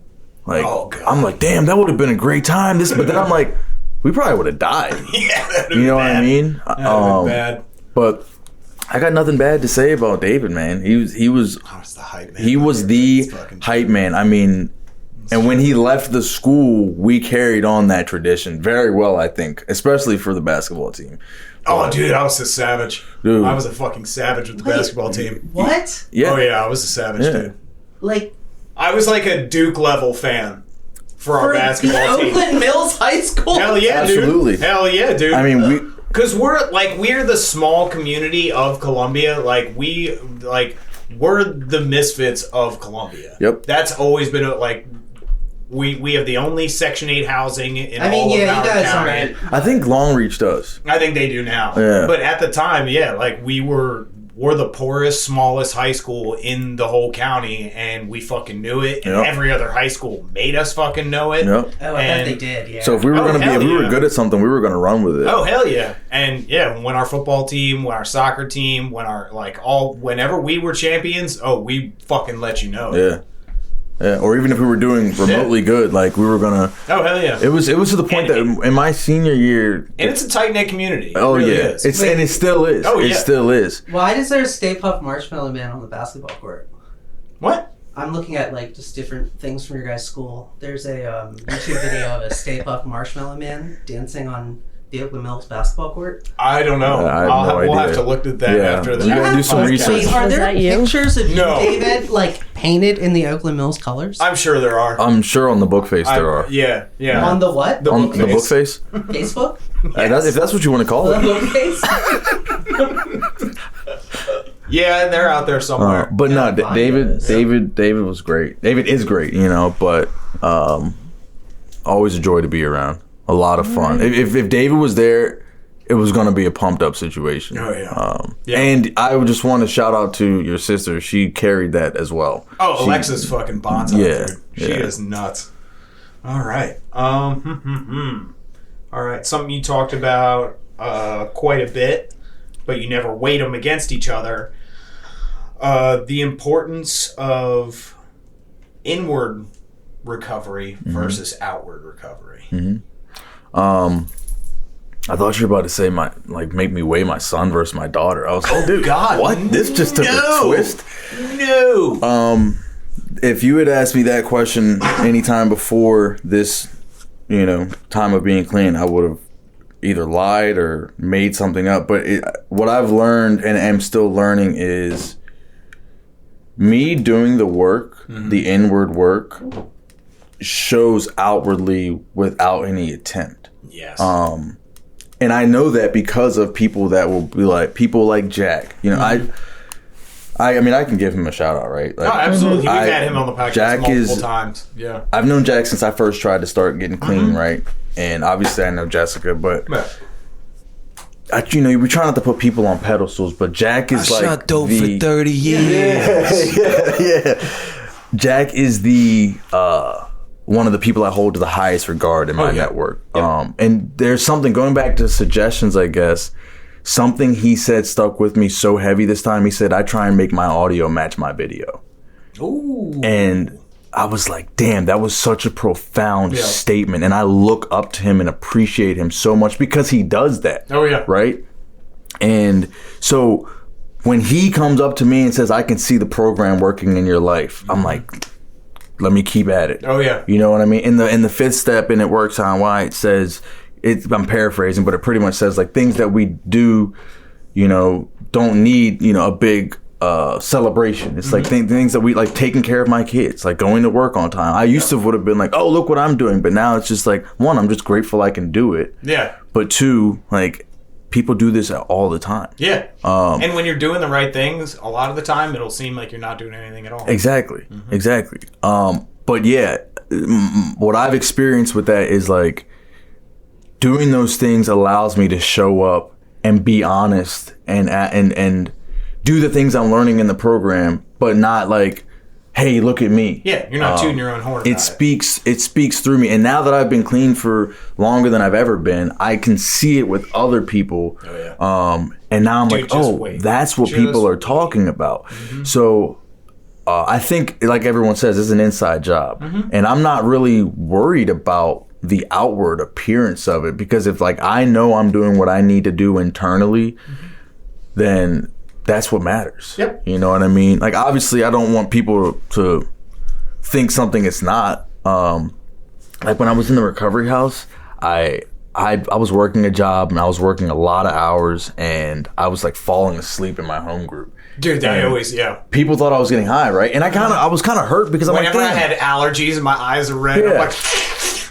like, I'm like, damn, that would have been a great time. But then I'm like, we probably would have died. Yeah, you know what I mean? That would have been bad. But I got nothing bad to say about David, man. He was the hype man. He was the hype man. I mean, and when he left the school, we carried on that tradition very well, I think, especially for the basketball team. Oh, dude, I was a savage. Dude. I was a fucking savage with the basketball team. What? Yeah. Oh, yeah, I was a savage, dude. Like, I was like a Duke level fan for our basketball team. Oakland Mills High School? Hell yeah, Absolutely. dude. Hell yeah, dude. I mean, because we're the small community of Columbia. Like, we're the misfits of Columbia. Yep. That's always been we have the only Section 8 housing in all of you Howard guys County. I think Longreach does. I think they do now. Yeah. But at the time, yeah, like we're the poorest, smallest high school in the whole county, and we fucking knew it. And every other high school made us fucking know it. Yep. Oh, I bet they did, yeah. So if we were we were good at something, we were gonna run with it. Oh hell yeah! And yeah, when our football team, when our soccer team, when our whenever we were champions, we fucking let you know. Yeah. Yeah, or even if we were doing remotely good, like we were gonna. Oh hell yeah! It was to the point that in my senior year, and it's a tight knit community. Oh it really yeah, is. and it still is. Oh yeah, it still is. Why is there a Stay Puft Marshmallow Man on the basketball court? What? I'm looking at just different things from your guys' school. There's a YouTube video of a Stay Puft Marshmallow Man dancing on the Oakland Mills basketball court. I don't know. We'll have to look at that after the. You gotta do some research. Are there that you? pictures of you, David, painted in the Oakland Mills colors? I'm sure there are. I'm sure on the book face there are. Yeah. On the what? The book face? Facebook? If that's what you want to call it. The book face? Yeah, they're out there somewhere. But no, David was great. David is great, but always a joy to be around. A lot of fun. If David was there, it was going to be a pumped up situation. Oh yeah. And I would just want to shout out to your sister. She carried that as well. Oh, Alexa's fucking bonds. Yeah, dude. She is nuts. All right. All right. Something you talked about quite a bit, but you never weighed them against each other. The importance of inward recovery versus outward recovery. Mm-hmm. I thought you were about to say make me weigh my son versus my daughter. I was like, dude, God, what? This just took a twist. No. If you had asked me that question anytime before this, time of being clean, I would have either lied or made something up. But what I've learned and am still learning is me doing the work, the inward work, shows outwardly without any attempt. Yes. And I know that because of people that will be people like Jack. I mean, I can give him a shout out, right? Absolutely. We've had him on the podcast Jack multiple times. Yeah. I've known Jack since I first tried to start getting clean, right? And obviously I know Jessica, but we try not to put people on pedestals, but Jack is I shot dope for 30 years. Yeah. Jack is the one of the people I hold to the highest regard in my network. Yep. And there's something, going back to suggestions, I guess, something he said stuck with me so heavy this time. He said, I try and make my audio match my video. Ooh. And I was like, damn, that was such a profound statement. And I look up to him and appreciate him so much because he does that. Oh, yeah. Right? And so when he comes up to me and says, I can see the program working in your life, I'm like, let me keep at it. Oh yeah. You know what I mean? In the fifth step in It Works on Why, it says, I'm paraphrasing, but it pretty much says like things that we do, don't need, a big celebration. It's like things that we like, taking care of my kids, like going to work on time. I used to would have been like, oh, look what I'm doing. But now it's just like, one, I'm just grateful I can do it. Yeah. But two, like, people do this all the time. Yeah. And when you're doing the right things, a lot of the time it'll seem like you're not doing anything at all. Exactly. Exactly. But yeah, what I've experienced with that is like, doing those things allows me to show up and be honest and do the things I'm learning in the program, but not like, hey, look at me. Yeah, you're not tooting your own horn. It speaks through me. And now that I've been clean for longer than I've ever been, I can see it with other people. Oh, yeah. And now I'm that's what people are talking about. So I think, like everyone says, it's an inside job. And I'm not really worried about the outward appearance of it, because if like I know I'm doing what I need to do internally, then that's what matters. Yep. You know what I mean? Like, obviously I don't want people to think something it's not. Like when I was in the recovery house, I was working a job and I was working a lot of hours and I was like falling asleep in my home group. Dude, that always, people thought I was getting high, right? And I was kind of hurt because whenever I had allergies and my eyes are red, I'm like,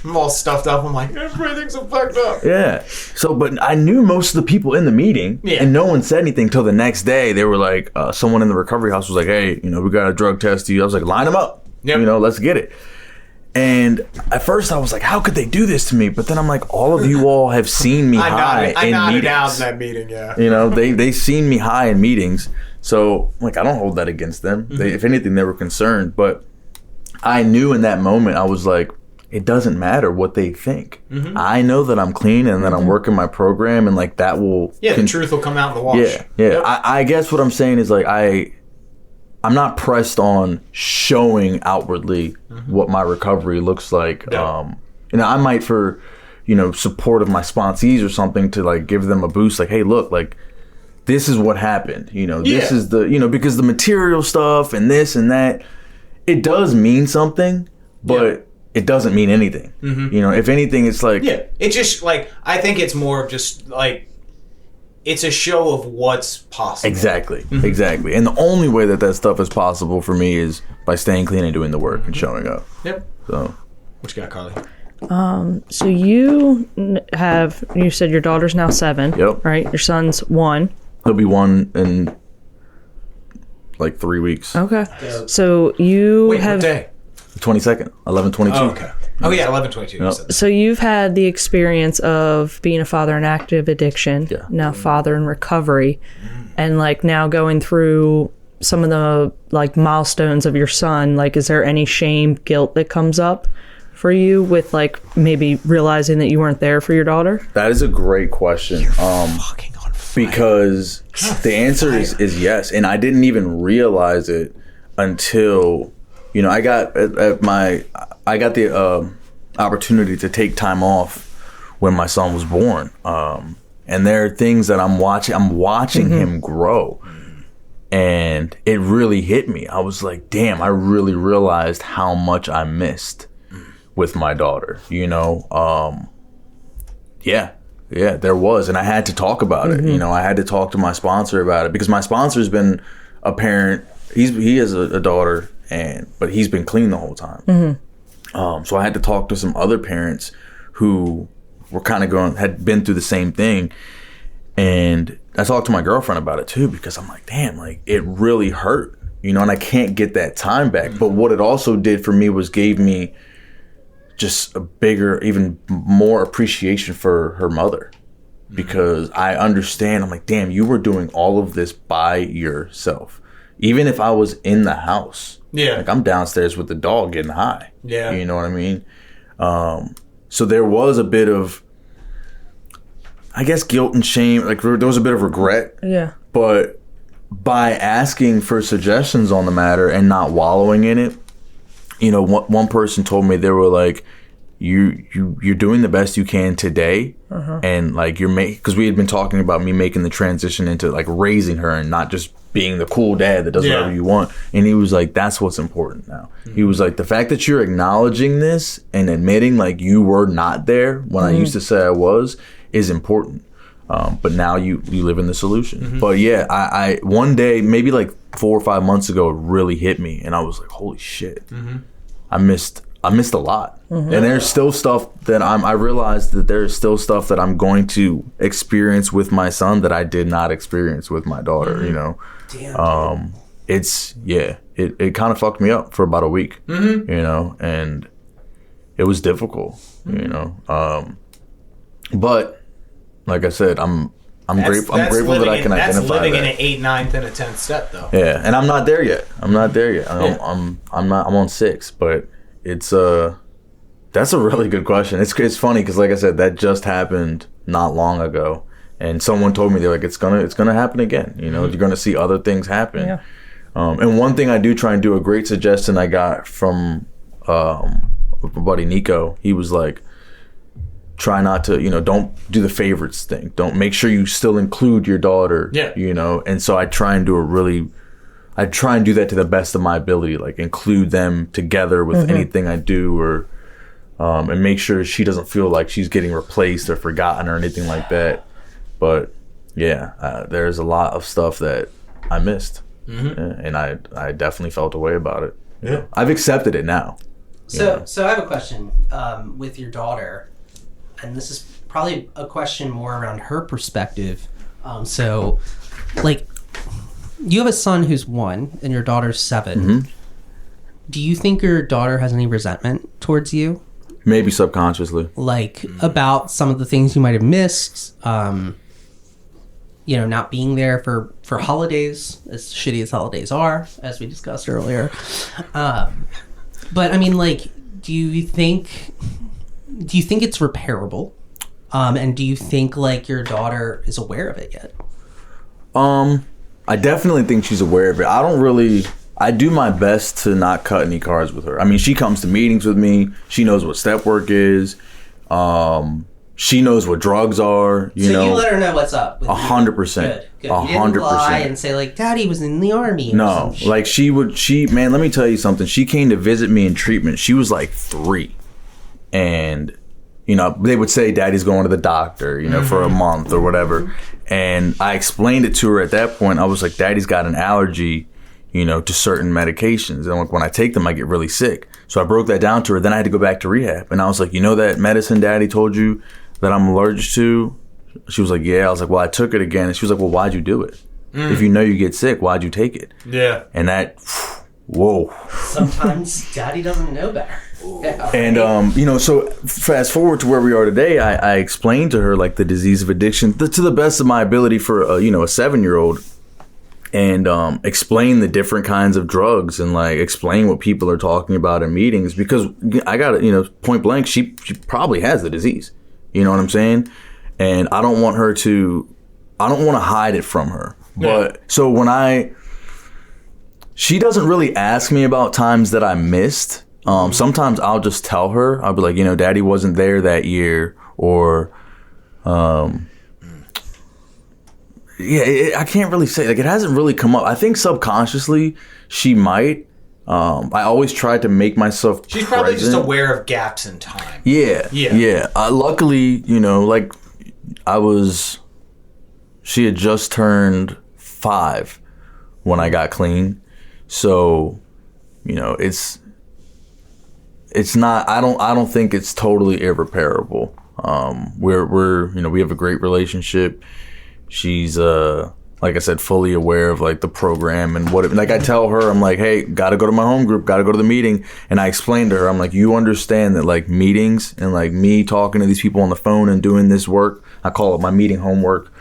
I'm all stuffed up. I'm like, everything's so fucked up. Yeah. So, but I knew most of the people in the meeting, and no one said anything till the next day. They were like, someone in the recovery house was like, hey, we got a drug test you. I was like, line them up. Yep. Let's get it. And at first I was like, how could they do this to me? But then I'm like, all of you all have seen me high in meetings. I nodded out in that meeting, they seen me high in meetings. So, like, I don't hold that against them. If anything, they were concerned. But I knew in that moment, I was like, it doesn't matter what they think. I know that I'm clean and that I'm working my program, and like that will the truth will come out in the wash. Yeah. Yep. I guess what I'm saying is like I'm not pressed on showing outwardly what my recovery looks like. Yep. I might for support of my sponsees or something to like give them a boost, like, hey, look, like this is what happened. This is the because the material stuff and this and that, it does mean something, but it doesn't mean anything. If anything, it's like... Yeah, it's just like, I think it's more of just like, it's a show of what's possible. Exactly, exactly. And the only way that stuff is possible for me is by staying clean and doing the work and showing up. Yep. So, what you got, Carly? So you said your daughter's now 7. Yep. Right? Your son's 1. He'll be 1 in like 3 weeks. Okay. So you Wait, what day? The 22nd, 11/22. Oh, okay. Oh, yeah, 11/22. Yep. So you've had the experience of being a father in active addiction, now father in recovery, and like now going through some of the like milestones of your son. Like, is there any shame, guilt that comes up for you with like maybe realizing that you weren't there for your daughter? That is a great question. Fucking on fire. Because the answer is yes, and I didn't even realize it until I got the opportunity to take time off when my son was born, and there are things that I'm watching him grow, and it really hit me. I was like, damn, I really realized how much I missed with my daughter. There was, and I had to talk about it. I had to talk to my sponsor about it, because my sponsor's been a parent. He has a daughter, but he's been clean the whole time. So I had to talk to some other parents who were kind of had been through the same thing, and I talked to my girlfriend about it too, because I'm like, damn, like it really hurt, and I can't get that time back. But what it also did for me was gave me just a bigger, even more appreciation for her mother, because I understand. I'm like, damn, you were doing all of this by yourself. Even if I was in the house, like I'm downstairs with the dog getting high. Yeah, you know what I mean. So there was a bit of, I guess, guilt and shame. Like there was a bit of regret. Yeah. But by asking for suggestions on the matter and not wallowing in it, one person told me, they were like, you're doing the best you can today, and like because we had been talking about me making the transition into like raising her and not just being the cool dad that does whatever you want. And he was like, that's what's important now. He was like, the fact that you're acknowledging this and admitting like you were not there when I used to say I was is important. But now you live in the solution. But yeah, I one day, maybe like 4 or 5 months ago, it really hit me, and I was like, holy shit, I missed a lot. And there's still stuff that I realized that there's still stuff that I'm going to experience with my son that I did not experience with my daughter, you know. Damn. It kind of fucked me up for about a week, you know, and it was difficult, you know. But like I said, I'm grateful that I can identify that. That's living in an 8th, 9th, and a 10th step, though. Yeah, and I'm not there yet. I'm on 6, but it's that's a really good question. It's funny because, like I said, that just happened not long ago, and someone told me, they're like, it's gonna happen again. You know, you're gonna see other things happen. Yeah. And one thing I do try and do, a great suggestion I got from my buddy Nico, he was like, try not to, you know, don't do the favorites thing. Don't, make sure you still include your daughter. Yeah. You know, and so I try and do that to the best of my ability, like include them together with anything I do, or and make sure she doesn't feel like she's getting replaced or forgotten or anything like that. But yeah, there's a lot of stuff that I missed, and I definitely felt a way about it. Yeah. I've accepted it now. So I have a question with your daughter, and this is probably a question more around her perspective. So, like, you have a son who's 1 and your daughter's 7. Do you think your daughter has any resentment towards you? Maybe subconsciously. Like, about some of the things you might have missed, you know, not being there for holidays, as shitty as holidays are, as we discussed earlier. But, I mean, like, do you think it's repairable? And do you think, like, your daughter is aware of it yet? I definitely think she's aware of it. I do my best to not cut any cards with her. I mean, she comes to meetings with me. She knows what step work is. She knows what drugs are. You know, you let her know what's up. 100%. Good. You didn't lie and say, like, Daddy was in the army. No, like man, let me tell you something. She came to visit me in treatment. She was like 3. And, you know, they would say Daddy's going to the doctor, you know, for a month or whatever. And I explained it to her at that point. I was like, Daddy's got an allergy, you know, to certain medications. And like, when I take them, I get really sick. So I broke that down to her. Then I had to go back to rehab. And I was like, you know that medicine Daddy told you that I'm allergic to? She was like, yeah. I was like, well, I took it again. And she was like, well, why'd you do it? If you know you get sick, why'd you take it? Yeah. And that, whoa. Sometimes Daddy doesn't know better. Yeah. And, you know, so fast forward to where we are today, I explained to her, like, the disease of addiction to the best of my ability for, a 7-year-old, and explain the different kinds of drugs and, like, explain what people are talking about in meetings, because I got it, you know, point blank, she probably has the disease. You know what I'm saying? And I don't want to hide it from her. But so she doesn't really ask me about times that I missed. Sometimes I'll just tell her, I'll be like, you know, Daddy wasn't there that year, or, I can't really say, like, it hasn't really come up. I think subconsciously she might. I always try to make myself She's probably present. just aware of gaps in time. Yeah. Luckily, you know, like, she had just turned 5 when I got clean. So, you know, it's not, I don't think it's totally irreparable. We're you know, we have a great relationship. She's like I said, fully aware of, like, the program and what like, I tell her, I'm like, hey, gotta go to my home group, gotta go to the meeting. And I explained to her, I'm like, you understand that, like, meetings and, like, me talking to these people on the phone and doing this work, I call it my meeting homework.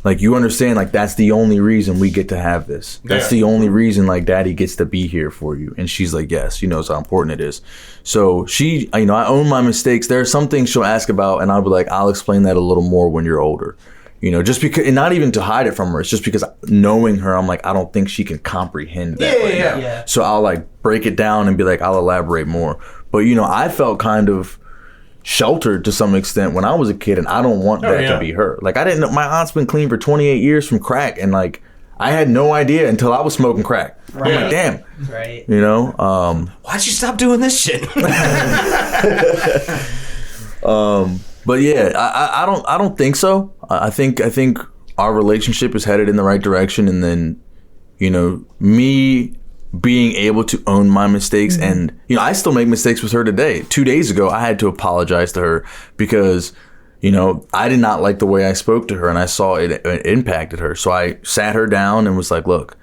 Like, you understand, like, that's the only reason we get to have this. That's the only reason, like, Daddy gets to be here for you. And she's like, yes, she knows how important it is. So she, you know, I own my mistakes. There are some things she'll ask about, and I'll be like, I'll explain that a little more when you're older. You know, just because, and not even to hide it from her, it's just because knowing her, I'm like, I don't think she can comprehend that now. So I'll, like, break it down and be like, I'll elaborate more. But, you know, I felt kind of, sheltered to some extent when I was a kid, and I don't want that to be her. Like, I didn't know my aunt's been clean for 28 years from crack, and like I had no idea until I was smoking crack. Right. I'm like, damn. Right. You know? Why'd you stop doing this shit? But yeah, I don't think so. I think our relationship is headed in the right direction, and then, you know, me being able to own my mistakes, and you know, I still make mistakes with her today. 2 days ago, I had to apologize to her because, you know, I did not like the way I spoke to her, and I saw it impacted her. So I sat her down and was like, look,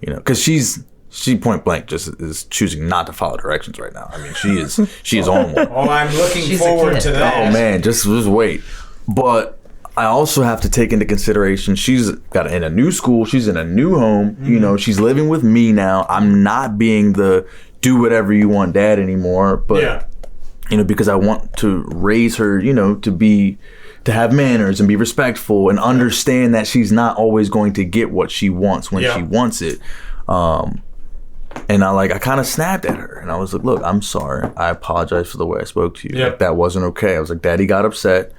you know, because she point blank just is choosing not to follow directions right now. I mean, she is on one. Oh, I'm looking forward to that. Oh man, just wait. But I also have to take into consideration she's got in a new school, she's in a new home. You know, she's living with me now. I'm not being the do whatever you want dad anymore, but you know, because I want to raise her, you know, to have manners and be respectful and understand that she's not always going to get what she wants when she wants it. And I kind of snapped at her, and I was like, look, I'm sorry. I apologize for the way I spoke to you. Like, that wasn't okay. I was like, Daddy got upset,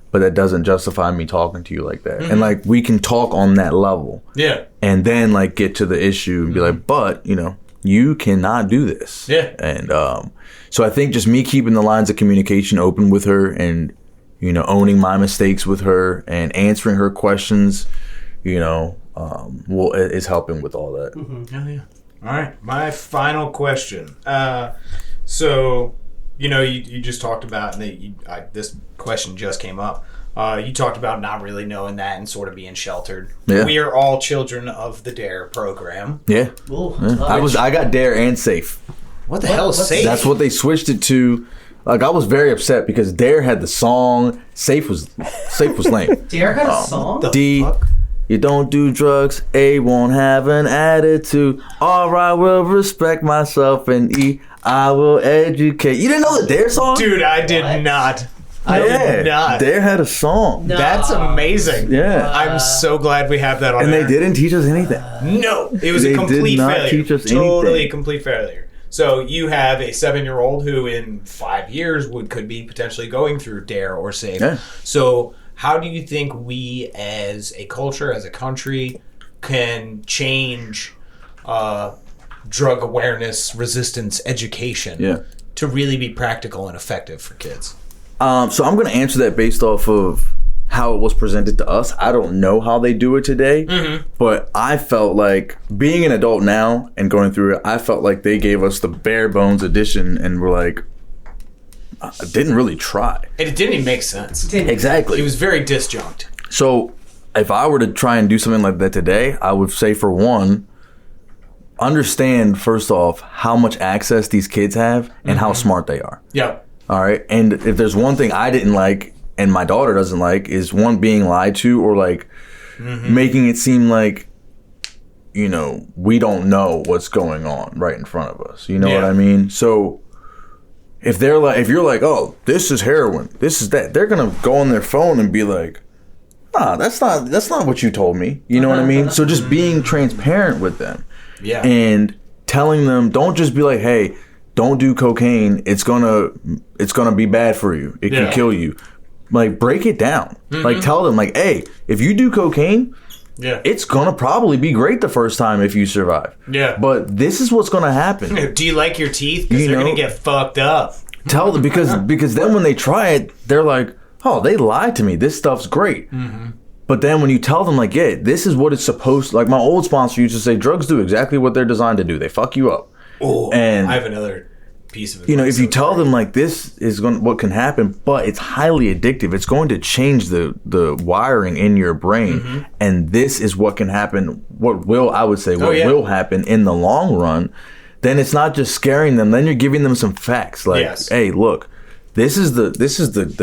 but that doesn't justify me talking to you like that. And like, we can talk on that level. Yeah. And then like get to the issue and be like, but, you know, you cannot do this. Yeah. And so I think just me keeping the lines of communication open with her, and, you know, owning my mistakes with her and answering her questions, you know, is helping with all that. Yeah. All right, my final question. So, you know, you just talked about, and this question just came up. You talked about not really knowing that and sort of being sheltered. Yeah. We are all children of the DARE program. Yeah. I got DARE and SAFE. What the hell is SAFE? That's what they switched it to. Like, I was very upset because DARE had the song. SAFE was lame. DARE had a song? Fuck? You don't do drugs, A won't have an attitude. R, I will respect myself, and E, I will educate. You didn't know the DARE song? Dude, I did not. I did not. DARE had a song. No. That's amazing. Yeah. I'm so glad we have that on and there. They didn't teach us anything. No. It was a complete failure. Teach us totally anything. Complete failure. So you have a 7-year-old who in 5 years could be potentially going through DARE or SAFE. Yeah. So how do you think we as a culture, as a country, can change drug awareness, resistance, education to really be practical and effective for kids? So I'm going to answer that based off of how it was presented to us. I don't know how they do it today, but I felt like, being an adult now and going through it, I felt like they gave us the bare bones edition and were like, didn't really try. And it didn't even make sense. Exactly. It was very disjunct. So if I were to try and do something like that today, I would say, for one, understand first off how much access these kids have and how smart they are. Yeah. All right. And if there's one thing I didn't like and my daughter doesn't like, is one, being lied to, or like making it seem like, you know, we don't know what's going on right in front of us. You know what I mean? So if you're like, oh, this is heroin, this is that, they're gonna go on their phone and be like, nah, that's not what you told me. You know what I mean? So just being transparent with them, and telling them, don't just be like, hey, don't do cocaine. It's gonna be bad for you. It can kill you. Like, break it down. Like, tell them, like, hey, if you do cocaine, it's gonna probably be great the first time if you survive. Yeah. But this is what's gonna happen. Do you like your teeth? Because they're gonna get fucked up. Tell them, because then when they try it, they're like, oh, they lied to me. This stuff's great. But then when you tell them, like, yeah, this is what it's supposed to, like, my old sponsor used to say, drugs do exactly what they're designed to do. They fuck you up. Oh, and I have another piece of advice. You know, if you tell them, like, this is what can happen, but it's highly addictive, it's going to change the wiring in your brain, and this is what can happen, will happen in the long run, then it's not just scaring them, then you're giving them some facts, like, hey, look, this is the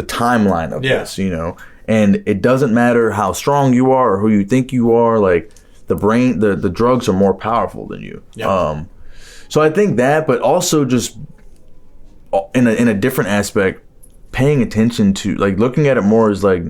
timeline of this, you know, and it doesn't matter how strong you are or who you think you are, like, the brain, the drugs are more powerful than you. So I think that, but also just in a different aspect, paying attention to, like, looking at it more as, like,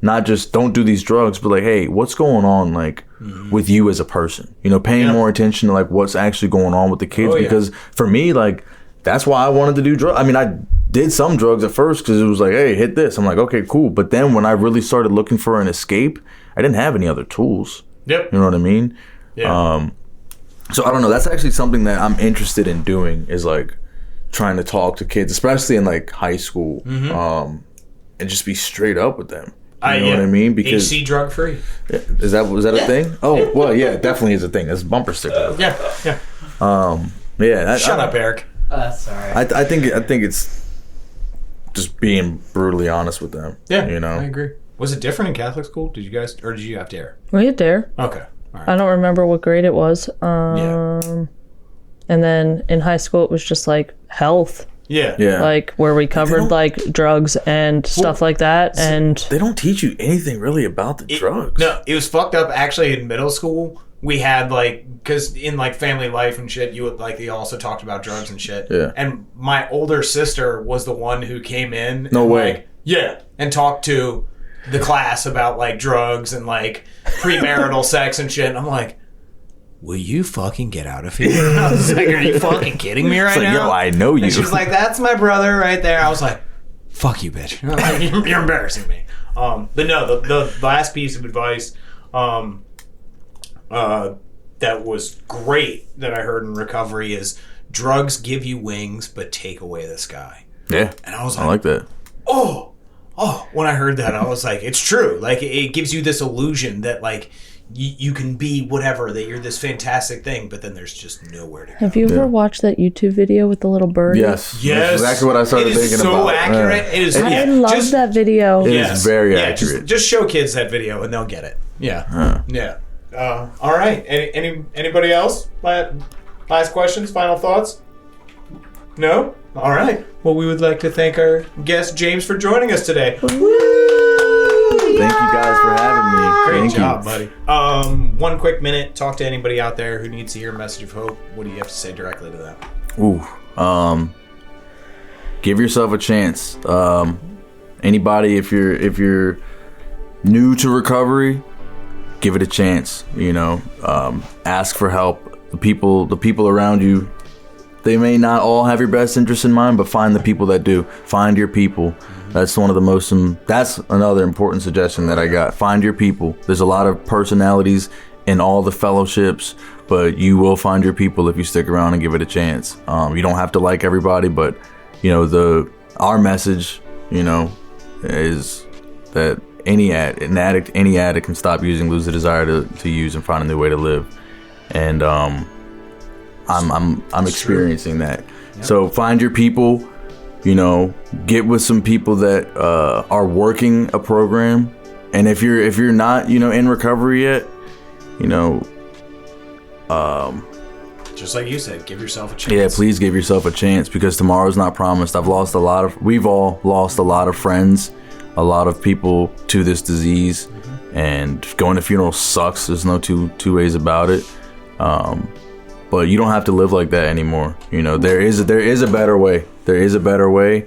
not just don't do these drugs, but like, hey, what's going on, like, with you as a person? You know, paying more attention to, like, what's actually going on with the kids. Because for me, like, that's why I wanted to do drugs. I mean, did some drugs at first because it was like, hey, hit this. I'm like, okay, cool. But then when I really started looking for an escape, I didn't have any other tools. Yep. You know what I mean? Yeah. So I don't know. That's actually something that I'm interested in doing, is like trying to talk to kids, especially in like high school, and just be straight up with them. You know what I mean? Because HC drug free. was that a thing? Oh, well, yeah, it definitely is a thing. That's a bumper sticker. Yeah. Shut up, Eric. Sorry. I think it's just being brutally honest with them. Yeah, you know. I agree. Was it different in Catholic school? Did you guys, or did you have dare? We had dare. Okay. All right. I don't remember what grade it was. Yeah. And then in high school, it was just like health. Yeah. Like where we covered like drugs and stuff like that. And they don't teach you anything really about the drugs. No, it was fucked up. Actually, in middle school, we had like, because in like family life and shit, you would like, they also talked about drugs and shit. Yeah. And my older sister was the one who came in. No and, way. Like, yeah. And talked to the class about like drugs and like premarital sex and shit. And I'm like, will you fucking get out of here? I was like, are you fucking kidding me right now? Yo, I know you. And she's like, that's my brother right there. I was like, fuck you, bitch. You're embarrassing me. But no, the last piece of advice that was great that I heard in recovery is drugs give you wings but take away the sky. Yeah. And I was like, I like that. Oh, when I heard that, I was like, it's true. Like, it gives you this illusion that, like, you can be whatever, that you're this fantastic thing, but then there's just nowhere to go. have you ever watched that YouTube video with the little bird? Yes. That's exactly what I started thinking about. So accurate. Yeah. It is. I love that video. It is very accurate. Just show kids that video and they'll get it. Yeah. Yeah. All right. Anybody else? Last questions? Final thoughts? No? All right. Well, we would like to thank our guest, James, for joining us today. Thank you guys for having me. Great job, buddy. 1 quick minute. Talk to anybody out there who needs to hear a message of hope. What do you have to say directly to them? Give yourself a chance. Anybody, if you're new to recovery, give it a chance. You know, ask for help. The people around you, they may not all have your best interest in mind, but find the people that do. Find your people. That's one of the most. That's another important suggestion that I got. Find your people. There's a lot of personalities in all the fellowships, but you will find your people if you stick around and give it a chance. You don't have to like everybody, but you know our message, you know, is that any addict can stop using, lose the desire to use, and find a new way to live. And I'm experiencing that. Yep. So find your people. You know, get with some people that are working a program, and if you're not, you know, in recovery yet, you know, just like you said, give yourself a chance. Yeah, please give yourself a chance, because tomorrow's not promised. We've all lost a lot of friends, a lot of people to this disease, and going to funerals sucks. There's no two ways about it. But you don't have to live like that anymore. You know, there is a better way. There is a better way.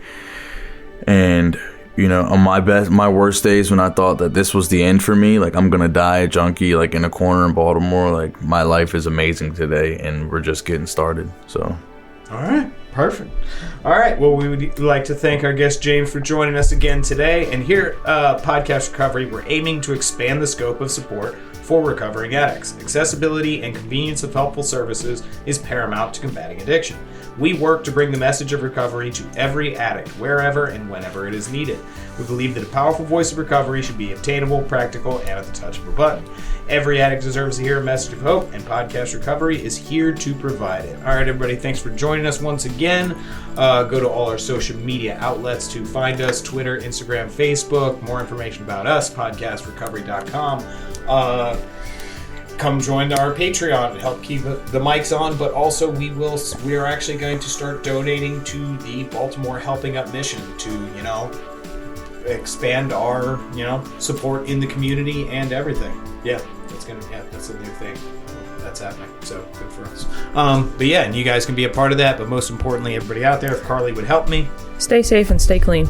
And, you know, on my worst days, when I thought that this was the end for me, like I'm gonna die a junkie, like in a corner in Baltimore, like my life is amazing today, and we're just getting started. So, all right, perfect. All right, well, we would like to thank our guest James for joining us again today. And here at Podcast Recovery, we're aiming to expand the scope of support for recovering addicts. Accessibility and convenience of helpful services is paramount to combating addiction. We work to bring the message of recovery to every addict, wherever and whenever it is needed. We believe that a powerful voice of recovery should be obtainable, practical, and at the touch of a button. Every addict deserves to hear a message of hope, and Podcast Recovery is here to provide it. All right, everybody, thanks for joining us once again. Go to all our social media outlets to find us: Twitter, Instagram, Facebook. More information about us, podcastrecovery.com. Come join our Patreon to help keep the mics on, but also we are actually going to start donating to the Baltimore Helping Up mission to, you know, expand our, you know, support in the community and everything. That's a new thing that's happening, so good for us. But yeah, and you guys can be a part of that, but most importantly, everybody out there, if Carly would help me, stay safe and stay clean.